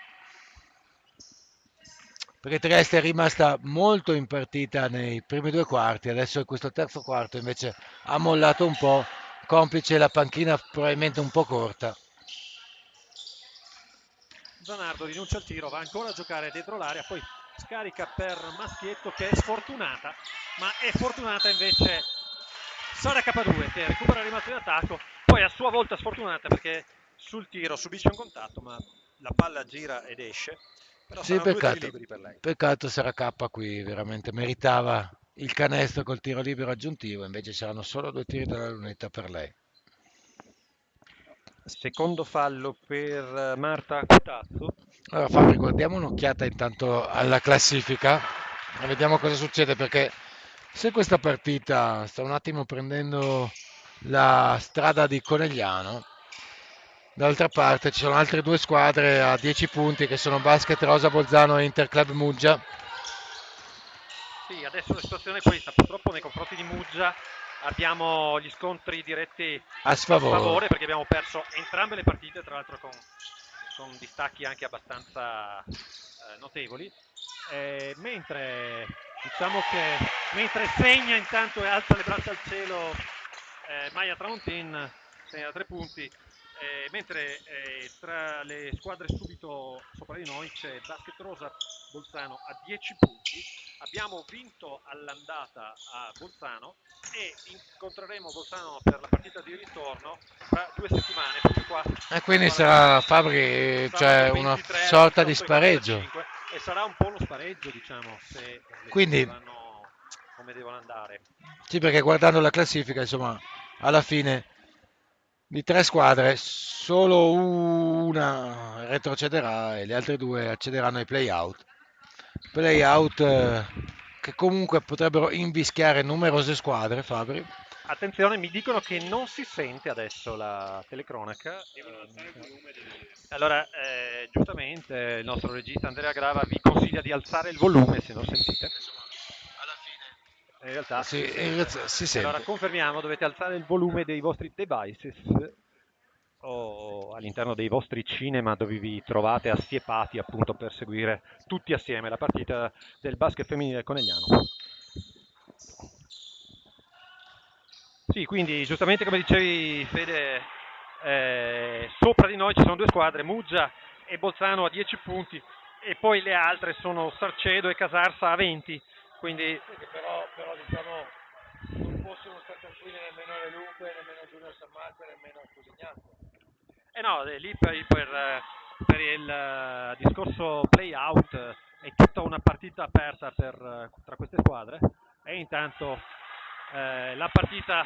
Perché Trieste è rimasta molto in partita nei primi due quarti, adesso in questo terzo quarto invece ha mollato un po', complice la panchina probabilmente un po' corta. Zanardo rinuncia al tiro, va ancora a giocare dentro l'area, poi scarica per Maschietto che è sfortunata, ma è fortunata invece Sara K2 che recupera il rimbalzo in attacco, poi a sua volta sfortunata perché sul tiro subisce un contatto, ma la palla gira ed esce, però Sì, saranno due tiri peccato. liberi per lei. Peccato sarà K qui, veramente meritava il canestro col tiro libero aggiuntivo, invece saranno solo due tiri dalla lunetta per lei. Secondo fallo per Marta Cutazzo. Allora Fabri, guardiamo un'occhiata intanto alla classifica e vediamo cosa succede, perché se questa partita sta un attimo prendendo la strada di Conegliano, d'altra parte ci sono altre due squadre a 10 punti che sono Basket Rosa Bolzano e Interclub Muggia. Sì, adesso la situazione è questa, purtroppo nei confronti di Muggia abbiamo gli scontri diretti A a sfavore. sfavore perché abbiamo perso entrambe le partite, tra l'altro con distacchi anche abbastanza notevoli. Mentre diciamo che mentre segna intanto e alza le braccia al cielo Maya Tramontin, segna da 3 punti, mentre tra le squadre subito sopra di noi c'è Basket Rosa Bolzano a 10 punti. Abbiamo vinto all'andata a Bolzano e incontreremo Bolzano per la partita di ritorno fra 2 settimane, perché qua E la quindi squadra di sarà Muggia Fabri, saranno cioè una 23 a sorta di 28 e spareggio. 45 e sarà un po' lo spareggio, diciamo, se le cose Quindi, vanno come devono andare. sì, perché guardando la classifica, insomma, alla fine di tre squadre, solo una retrocederà e le altre due accederanno ai play-out. Play-out che comunque potrebbero invischiare numerose squadre, Fabri. Attenzione, mi dicono che non si sente adesso la telecronaca. Devono alzare il volume dei... Allora, giustamente il nostro regista Andrea Grava vi consiglia di alzare il volume se non sentite. In realtà Sì, si sente. si Allora sente. confermiamo, dovete alzare il volume dei vostri devices o all'interno dei vostri cinema dove vi trovate assiepati appunto per seguire tutti assieme la partita del basket femminile conegliano. Sì, quindi giustamente come dicevi Fede, sopra di noi ci sono due squadre, Muggia e Bolzano a 10 punti e poi le altre sono Sarcedo e Casarsa a 20, quindi Però diciamo non possono stare tranquilli nemmeno le Lupe, nemmeno Giulio San Marco, nemmeno Fusignano. eh no, lì per il discorso play-out è tutta una partita aperta tra queste squadre e intanto la partita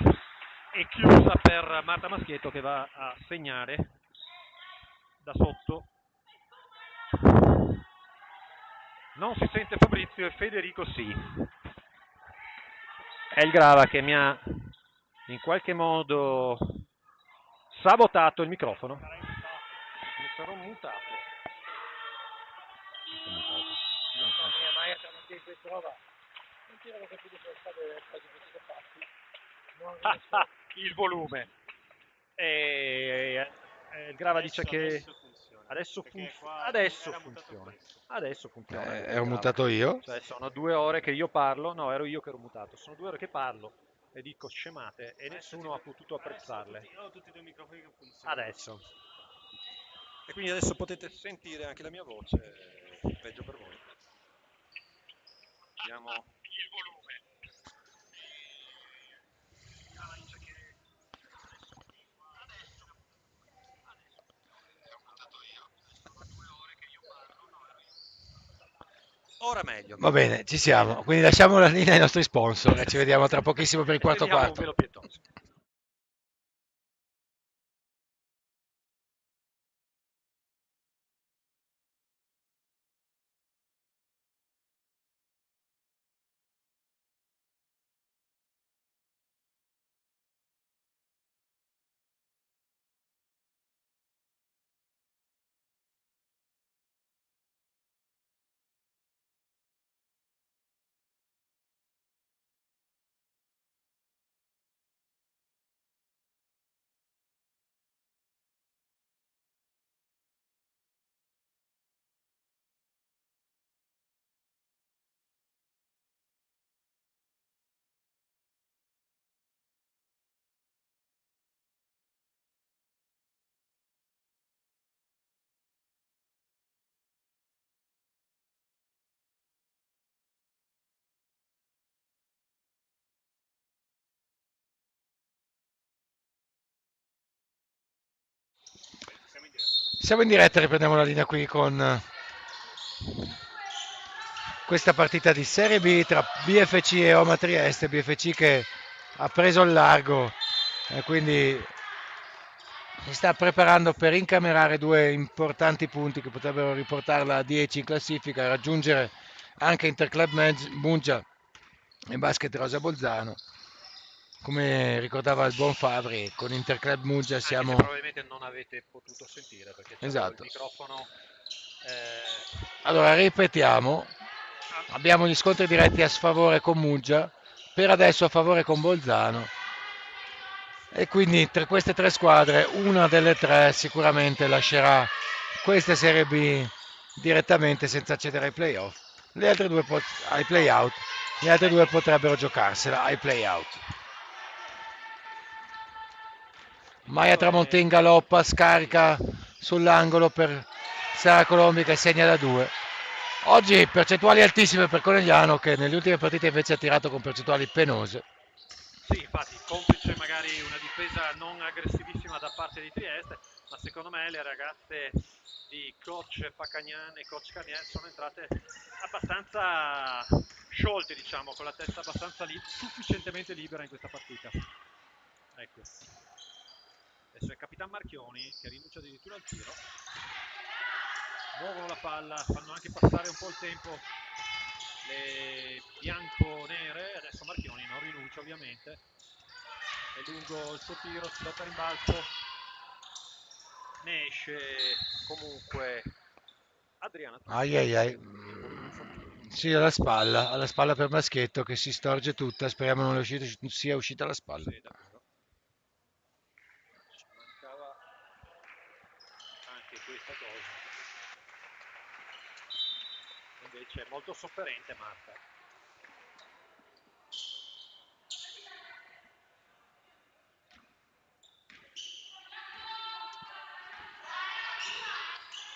è chiusa per Marta Maschietto che va a segnare da sotto. Non si sente Fabrizio e Federico sì. È il Grava che mi ha in qualche modo sabotato il microfono. Mi sarò mutato. Mamma mia, ma io sono qui che trova. Non ti avevo capito se state quasi queste parti. Non riesco. Il volume. Il Grava dice che Adesso funziona. Adesso, Perché qua adesso era mutato funziona. questo. Adesso funziona. Ero mutato io. Cioè, sono 2 ore che io parlo. No, ero io che ero mutato. Sono 2 ore che parlo e dico scemate e Adesso nessuno ha potuto apprezzarle. Io ho tutti e due i microfoni che funzionano. Adesso. E quindi adesso potete sentire anche la mia voce. Peggio per voi. Vediamo. Il volume. Ora meglio. Va bene, ci siamo. Quindi lasciamo la linea ai nostri sponsor e ci vediamo tra pochissimo per il E quarto teniamo un quarto. velo pietoso. Siamo in diretta. Siamo in diretta, riprendiamo la linea qui con questa partita di Serie B tra BFC e Roma Trieste. BFC che ha preso il largo e quindi si sta preparando per incamerare 2 importanti punti che potrebbero riportarla a 10 in classifica e raggiungere anche Interclub Muggia e Basket Rosa Bolzano. Come ricordava il buon Fabri, con Interclub Muggia Anche se siamo... probabilmente non avete potuto sentire perché c'avevo il Esatto. microfono. Allora, ripetiamo, abbiamo gli scontri diretti a sfavore con Muggia, per adesso a favore con Bolzano. E quindi tra queste 3 squadre, una delle 3 sicuramente lascerà questa Serie B direttamente senza accedere ai playoff. Le altre due ai playout, le altre due potrebbero giocarsela ai playout. Maia Tramontin galoppa, scarica sull'angolo per Sara Colombi che segna da 2. Oggi percentuali altissime per Conegliano che nelle ultime partite invece ha tirato con percentuali penose. Sì, infatti, complice magari una difesa non aggressivissima da parte di Trieste, ma secondo me le ragazze di coach Pacagnan e coach Caniel sono entrate abbastanza sciolte, diciamo, con la testa abbastanza sufficientemente libera in questa partita. Ecco. Adesso è Capitan Marchioni che rinuncia addirittura al tiro. Muovono la palla, fanno anche passare un po' il tempo le bianco-nere. Adesso Marchioni non rinuncia ovviamente. È lungo il suo tiro, si lotta rimbalzo. Ne esce comunque Adriana Ai Tucci ai ai. con un infortunio. Sì, alla spalla per Maschietto che si storge tutta, speriamo non sia uscita alla spalla. Sì, davvero. Ci mancava anche questa cosa. Invece è molto sofferente Marta.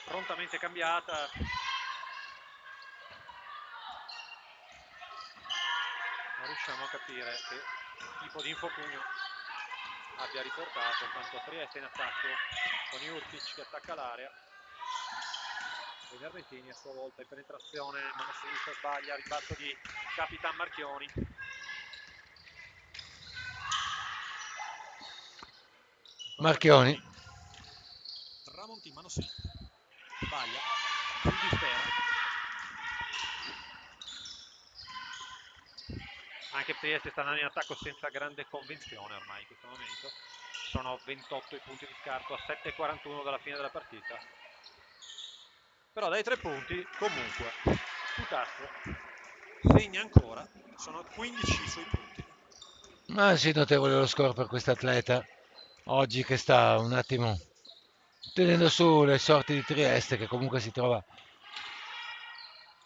Prontamente cambiata. Non riusciamo a capire che tipo di infortunio abbia riportato. Intanto Trieste in attacco con Jurkic che attacca l'area. E Argentini a sua volta in penetrazione, mano sinistra sbaglia, rimbalzo di Capitan Marchioni. Marchioni. Tramonti, mano sinistra. Sbaglia. Si dispera. Anche Trieste sta andando in attacco senza grande convinzione ormai in questo momento. Sono 28 i punti di scarto a 7:41 dalla fine della partita. Però dai 3 punti comunque Putazzo segna ancora, sono 15 i suoi punti. Ma sì, notevole lo score per questa atleta oggi che sta un attimo tenendo su le sorti di Trieste che comunque si trova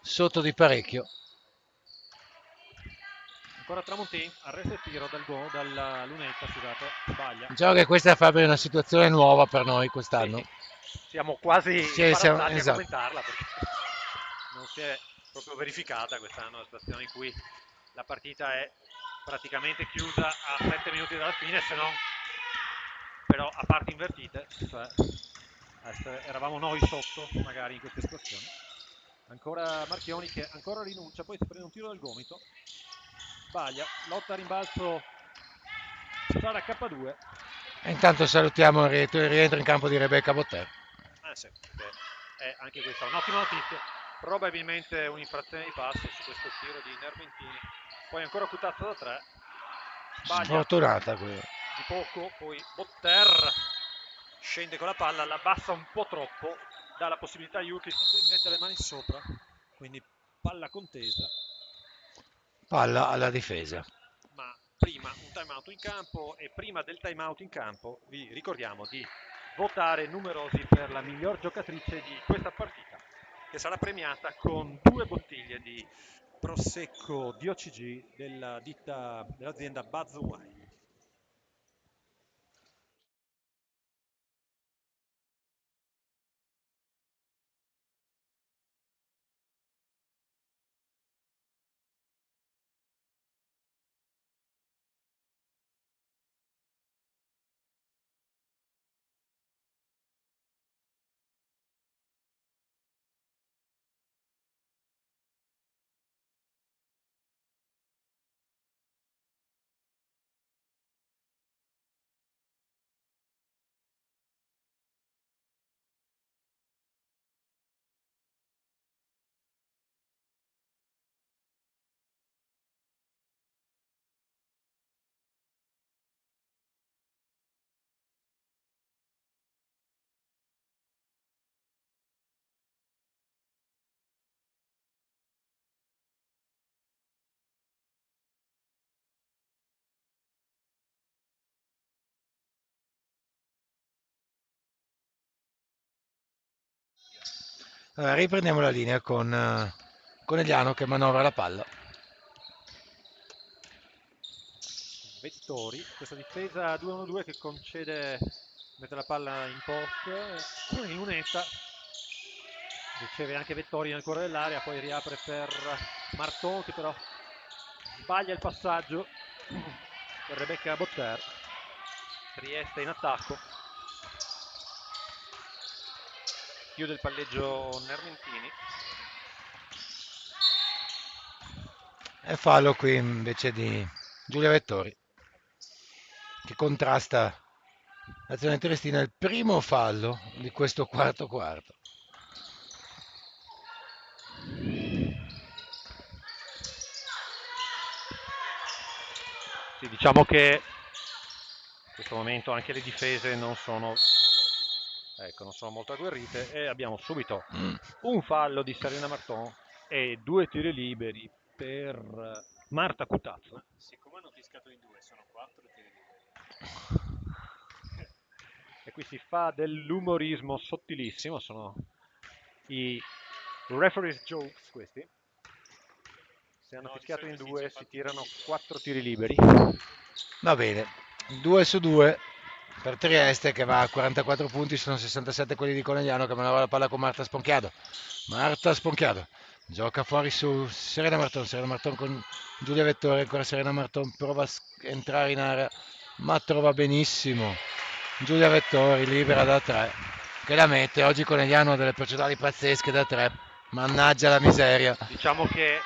sotto di parecchio. Ancora Tramontin, arresto e tiro dalla lunetta, scusate, sbaglia. Diciamo che questa, Fabio, è una situazione nuova per noi Sì, quest'anno. sì, siamo quasi Sì, imbarazzati a esatto. commentarla perché non si è proprio verificata quest'anno la situazione in cui la partita è praticamente chiusa a 7 minuti dalla fine, se non però a parti invertite, cioè eravamo noi sotto magari in queste situazioni. Ancora Marchioni che ancora rinuncia, poi si prende un tiro dal gomito, sbaglia, lotta a rimbalzo, strada K2. E intanto salutiamo il rientro in campo di Rebecca Botter. Sì, che è anche questa un'ottima notizia. Probabilmente un'infrazione di passo su questo tiro di Nermentini. Poi ancora Cutazzo da 3. Sbaglia Sfortunata quella. di poco, poi Botter scende con la palla, la abbassa un po' troppo, dà la possibilità a Jurkic di mettere le mani sopra, quindi palla contesa, Palla alla difesa. ma prima un timeout in campo e prima del timeout in campo vi ricordiamo di votare numerosi per la miglior giocatrice di questa partita, che sarà premiata con 2 bottiglie di Prosecco DOCG dell'azienda Buzz Wine. Allora, riprendiamo la linea con Conegliano che manovra la palla. Vettori, questa difesa 2-1-2 che concede, mette la palla in post, in lunetta, riceve anche Vettori nel cuore dell'area, poi riapre per Marton che però sbaglia il passaggio per Rebecca Botter. Trieste in attacco, chiude il palleggio Nermentini. E fallo qui invece di Giulia Vettori che contrasta l'azione triestina, il primo fallo di questo quarto quarto. Sì, diciamo che in questo momento anche le difese non sono, ecco, non sono molto agguerrite e abbiamo subito un fallo di Serena Marton e 2 tiri liberi per Marta Cutazzo. Ma siccome hanno fiscato in 2, sono 4 tiri liberi. E qui si fa dell'umorismo sottilissimo, sono i referees jokes questi. Se hanno No, di fischiato in solito si dice 2 si fatti tirano liberi. 4 tiri liberi. Va bene, 2 su 2 per Trieste che va a 44 punti, sono 67 quelli di Conegliano che manovra la palla con Marta Sponchiado. Marta Sponchiado gioca fuori su Serena Marton con Giulia Vettori, ancora Serena Marton prova a entrare in area ma trova benissimo Giulia Vettori libera da 3 che la mette. Oggi Conegliano ha delle percentuali pazzesche da 3, mannaggia la miseria. Diciamo che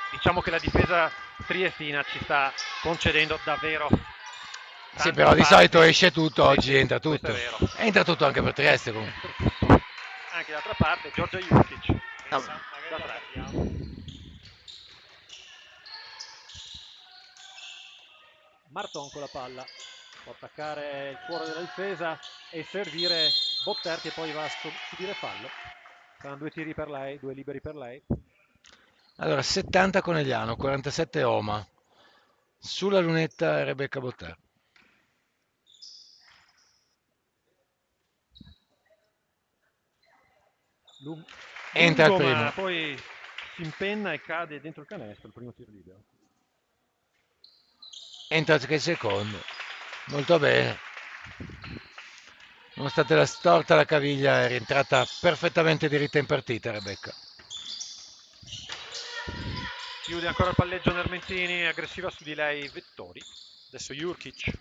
la difesa triestina ci sta concedendo davvero Sì, tanti però di spazi. solito esce tutto, Sì, oggi sì, entra questo è tutto. vero. Entra tutto anche per Trieste comunque. Entra tutto. Anche d'altra parte Giorgia Jurkic Ah, Pensa, magari da la 3. capiamo. Marton con la palla può attaccare il cuore della difesa e servire Botter che poi va a subire fallo. Saranno 2 tiri per lei, 2 liberi per lei. allora, 70 Conegliano, 47 Oma. Sulla lunetta Rebecca Botter. Entra il Lungo, primo. ma poi si impenna e cade dentro il canestro il primo tiro libero. Entra anche il secondo. Molto bene. Nonostante la storta alla caviglia è rientrata perfettamente diritta in partita Rebecca. Chiude ancora il palleggio Nermentini, aggressiva su di lei Vettori. Adesso Jurkic,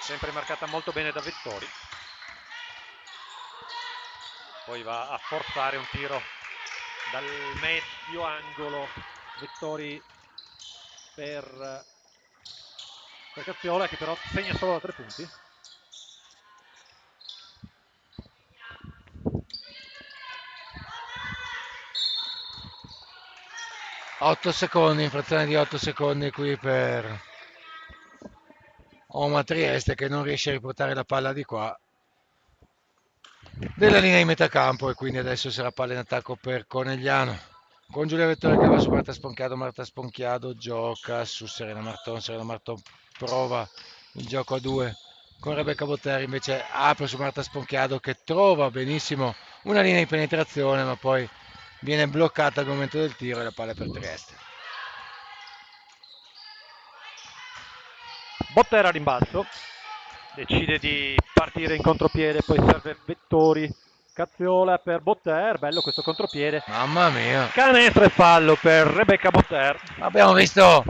sempre marcata molto bene da Vettori. Poi va a forzare un tiro dal medio angolo Vettori per Cazziola, che però segna solo da 3 punti. Otto secondi, infrazione di 8 secondi qui per Oma Trieste che non riesce a riportare la palla di qua della linea di metà campo, e quindi adesso sarà palla in attacco per Conegliano con Giulia Vettori che va su Marta Sponchiado gioca su Serena Marton prova il gioco a due con Rebecca Botteri, invece apre su Marta Sponchiado che trova benissimo una linea di penetrazione, ma poi viene bloccata al momento del tiro e la palla è per Trieste. Bottera a rimbalzo, decide di partire in contropiede, poi serve Vettori, Cazziola per Botter, bello questo contropiede. Mamma mia, Canestro e fallo per Rebecca Botter. abbiamo visto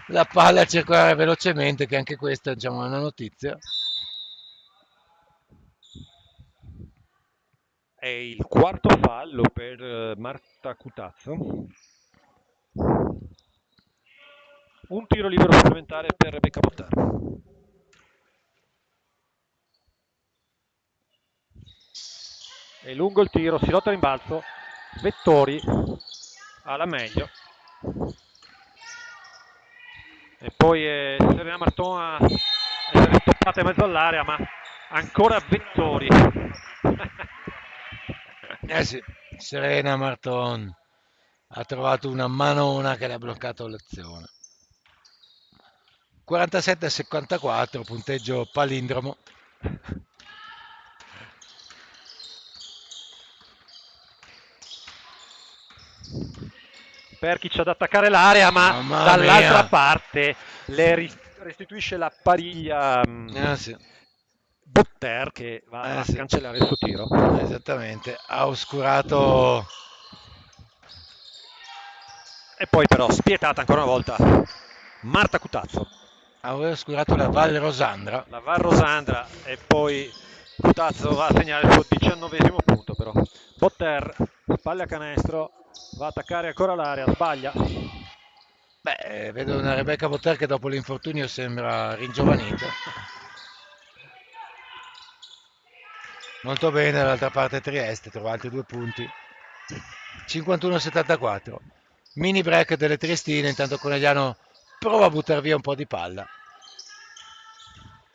la palla circolare velocemente, che anche questa diciamo, è una notizia. È il quarto fallo per Marta Cutazzo. Un tiro libero supplementare per Rebecca Botter. È lungo il tiro, si lotta a rimbalzo. Vettori alla meglio. E poi Serena Marton a essere stoppata in mezzo all'area, ma ancora Vettori. Sì, Serena Marton ha trovato una manona che le ha bloccato l'azione. 47-54, punteggio palindromo. Perkic ad attaccare l'area, ma Mamma dall'altra mia. parte le restituisce la pariglia Sì. Botter, che va a Sì. cancellare il suo tiro. Esattamente, ha oscurato. E poi però spietata ancora una volta Marta Cutazzo. Ha oscurato la Val Rosandra. La Val Rosandra, e poi Cutazzo va a segnare il suo 19° punto però. Botter, spalle a canestro, va a attaccare ancora l'area, sbaglia. Beh, vedo una Rebecca Botter che dopo l'infortunio sembra ringiovanita. Molto bene, dall'altra parte Trieste, trova altri 2 punti. 51-74. Mini break delle triestine, intanto Conegliano prova a buttare via un po' di palla.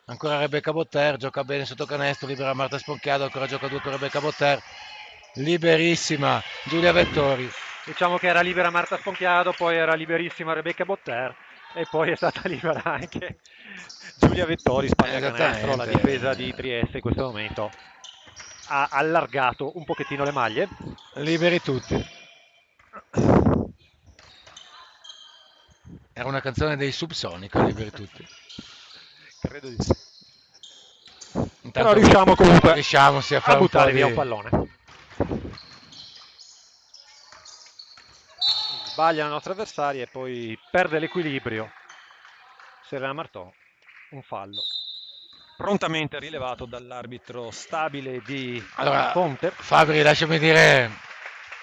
Ancora Rebecca Botter, gioca bene sotto canestro, libera Marta Sponchiado, ancora gioca 2 con Rebecca Botter. Liberissima Giulia Vettori. Diciamo che era libera Marta Sponchiado, poi era liberissima Rebecca Botter e poi è stata libera anche Giulia Vettori, spalle a canestro. La difesa di Trieste in questo momento ha allargato un pochettino le maglie. Liberi tutti. Era una canzone dei Subsonica, liberi tutti. Credo di sì. Intanto però riusciamo comunque a fare buttare via un pallone. Sbaglia la nostra avversaria e poi perde l'equilibrio Serena Marton, un fallo prontamente rilevato dall'arbitro stabile di Fonte. Fabri, lasciami dire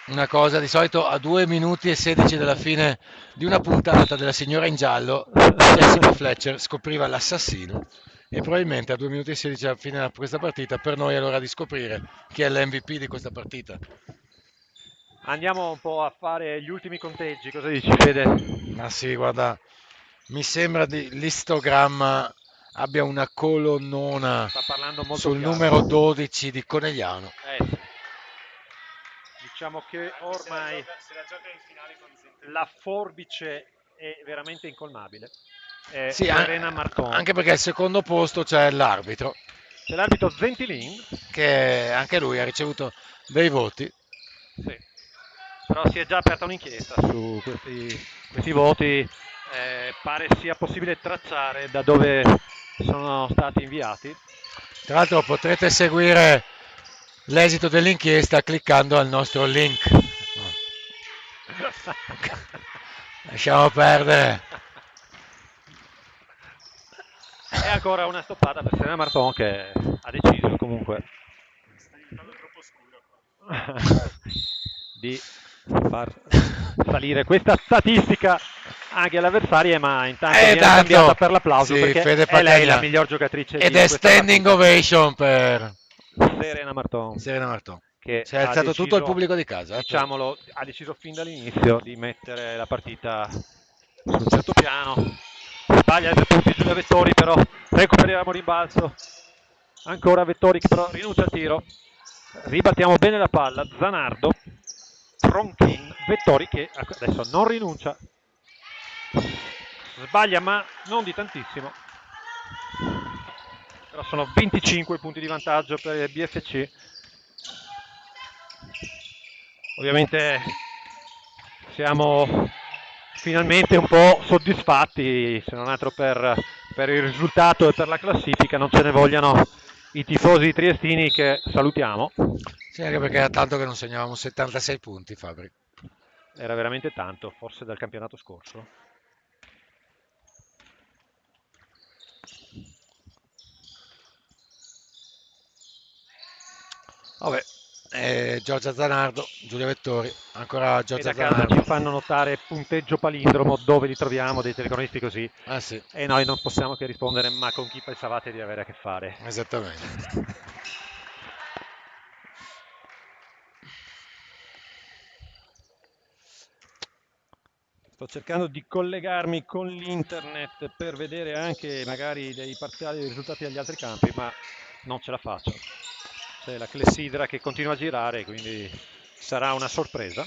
una cosa: di solito a 2 minuti e 16 dalla fine di una puntata della Signora in Giallo, Jessica Fletcher scopriva l'assassino, e probabilmente a 2 minuti e 16 alla fine di questa partita per noi è l'ora di scoprire chi è l'MVP di questa partita. Andiamo un po' a fare gli ultimi conteggi, cosa dici Fede? Ma sì, guarda, mi sembra di l'istogramma abbia una colonnona sul chiaro. numero 12 di Conegliano. Sì. Diciamo che ormai la forbice è veramente incolmabile. Sì, Serena Marton. Anche perché al secondo posto c'è l'arbitro. C'è l'arbitro Ventilin, che anche lui ha ricevuto dei voti. Sì. Però si è già aperta un'inchiesta su questi voti. Pare sia possibile tracciare da dove sono stati inviati. Tra l'altro potrete seguire l'esito dell'inchiesta cliccando al nostro link. Lasciamo perdere. E ancora una stoppata per Serena Marton che ha deciso comunque Sta diventando troppo scuro qua. di far salire questa statistica anche alle avversarie, ma intanto E viene cambiata tanto, per l'applauso sì, perché Fede è lei la Pagaglia. miglior giocatrice Ed di è questa standing partita. ovation per Serena Marton, Serena Marton. che Si è ha alzato tutto il deciso, pubblico di casa. diciamolo, ha deciso fin dall'inizio di mettere la partita su un certo piano. Sbaglia 2 punti Giulia Vettori, però recuperiamo rimbalzo. Ancora Vettori che però rinuncia al tiro. Ribattiamo bene la palla. Zanardo, Tronkin, Vettori che adesso non rinuncia. Sbaglia ma non di tantissimo. Però sono 25 punti di vantaggio per il BFC. Ovviamente siamo finalmente un po' soddisfatti, se non altro per il risultato e per la classifica, non ce ne vogliano i tifosi triestini che salutiamo. Sì, anche perché era tanto che non segnavamo 76 punti, Fabri. Era veramente tanto, forse dal campionato scorso. Vabbè, Giorgia Zanardo, Giulia Vettori, ancora E Giorgia da casa ci Zanardo. fanno notare punteggio palindromo dove li troviamo, dei telecronisti così. Ah sì, E noi non possiamo che rispondere, ma con chi pensavate di avere a che fare? esattamente. Sto cercando di collegarmi con l'internet per vedere anche magari dei parziali dei risultati degli altri campi, ma non ce la faccio. C'è la clessidra che continua a girare, quindi sarà una sorpresa.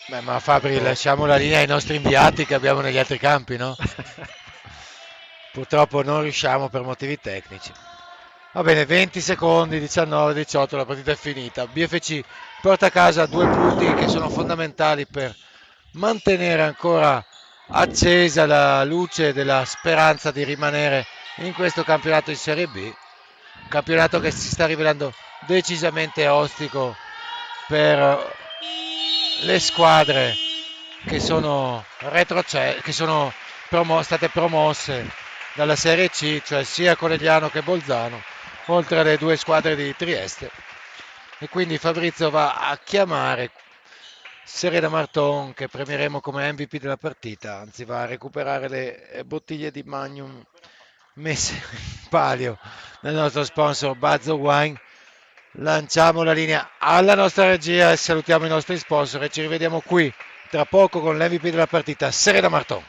Beh, ma Fabri, Intanto lasciamo la linea ai nostri inviati che abbiamo negli altri campi, no? Purtroppo non riusciamo per motivi tecnici. Va bene, 20 secondi, 19, 18, la partita è finita. BFC porta a casa 2 punti che sono fondamentali per mantenere ancora accesa la luce della speranza di rimanere in questo campionato in Serie B. Un campionato che si sta rivelando decisamente ostico per le squadre che sono, che sono state promosse dalla Serie C, cioè sia Conegliano che Bolzano, oltre alle 2 squadre di Trieste. E quindi Fabrizio va a chiamare Serena Marton, che premieremo come MVP della partita, anzi va a recuperare le bottiglie di Magnum messe in palio dal nostro sponsor Bazzo Wine. Lanciamo la linea alla nostra regia e salutiamo i nostri sponsor e ci rivediamo qui tra poco con l'MVP della partita, Serena Marton.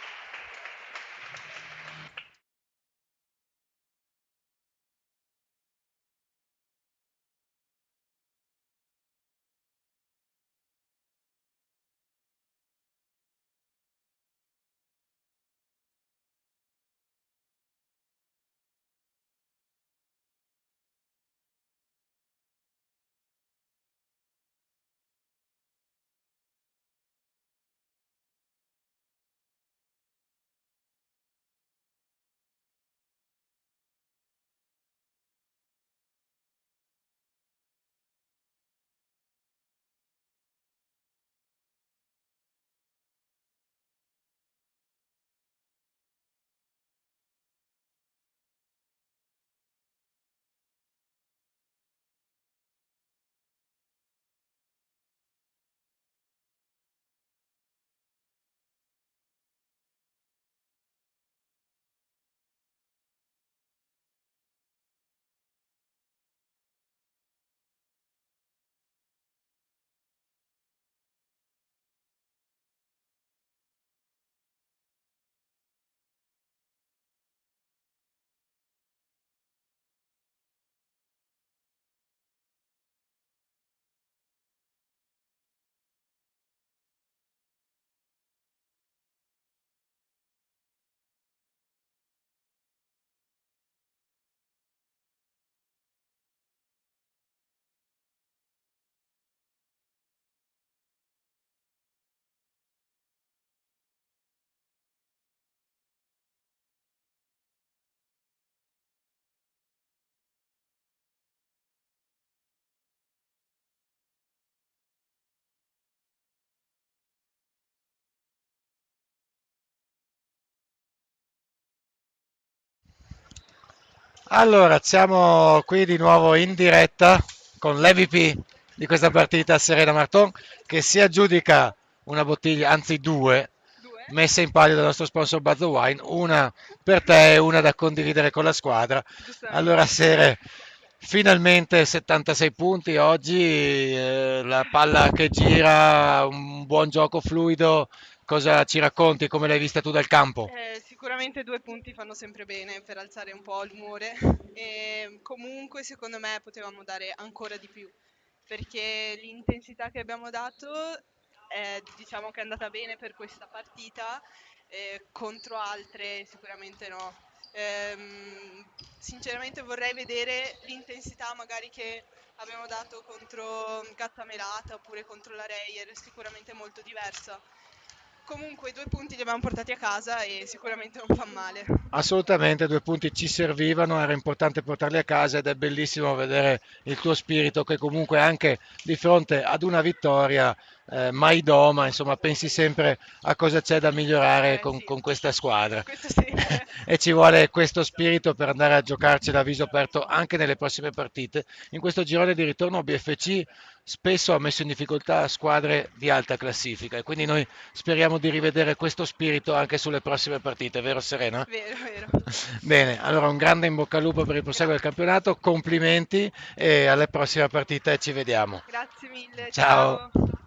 Allora, siamo qui di nuovo in diretta con l'MVP di questa partita, Serena Marton, che si aggiudica una bottiglia, anzi due, Due? messe in palio dal nostro sponsor Buzz Wine, una per te e una da condividere con la squadra. Allora, Giustamente. Sere, finalmente 76 punti oggi, la palla che gira, un buon gioco fluido. Cosa ci racconti? Come l'hai vista tu dal campo? Sicuramente 2 punti fanno sempre bene per alzare un po' l'umore e comunque secondo me potevamo dare ancora di più perché l'intensità che abbiamo dato diciamo che è andata bene per questa partita, contro altre sicuramente no. Sinceramente vorrei vedere l'intensità magari che abbiamo dato contro Gattamelata oppure contro la Reyer, sicuramente molto diversa. Comunque i 2 punti li abbiamo portati a casa e sicuramente non fa male. Assolutamente, 2 punti ci servivano, era importante portarli a casa ed è bellissimo vedere il tuo spirito che comunque anche di fronte ad una vittoria mai doma, insomma, pensi sempre a cosa c'è da migliorare con, Sì, con questa squadra. questo sì. E ci vuole questo spirito per andare a giocarcela a viso aperto anche nelle prossime partite. In questo girone di ritorno BFC spesso ha messo in difficoltà squadre di alta classifica e quindi noi speriamo di rivedere questo spirito anche sulle prossime partite, vero Serena? Vero, vero. Bene, allora un grande in bocca al lupo per il proseguo del Grazie. campionato, complimenti e alle prossime partite ci vediamo. Grazie mille, Ciao. ciao.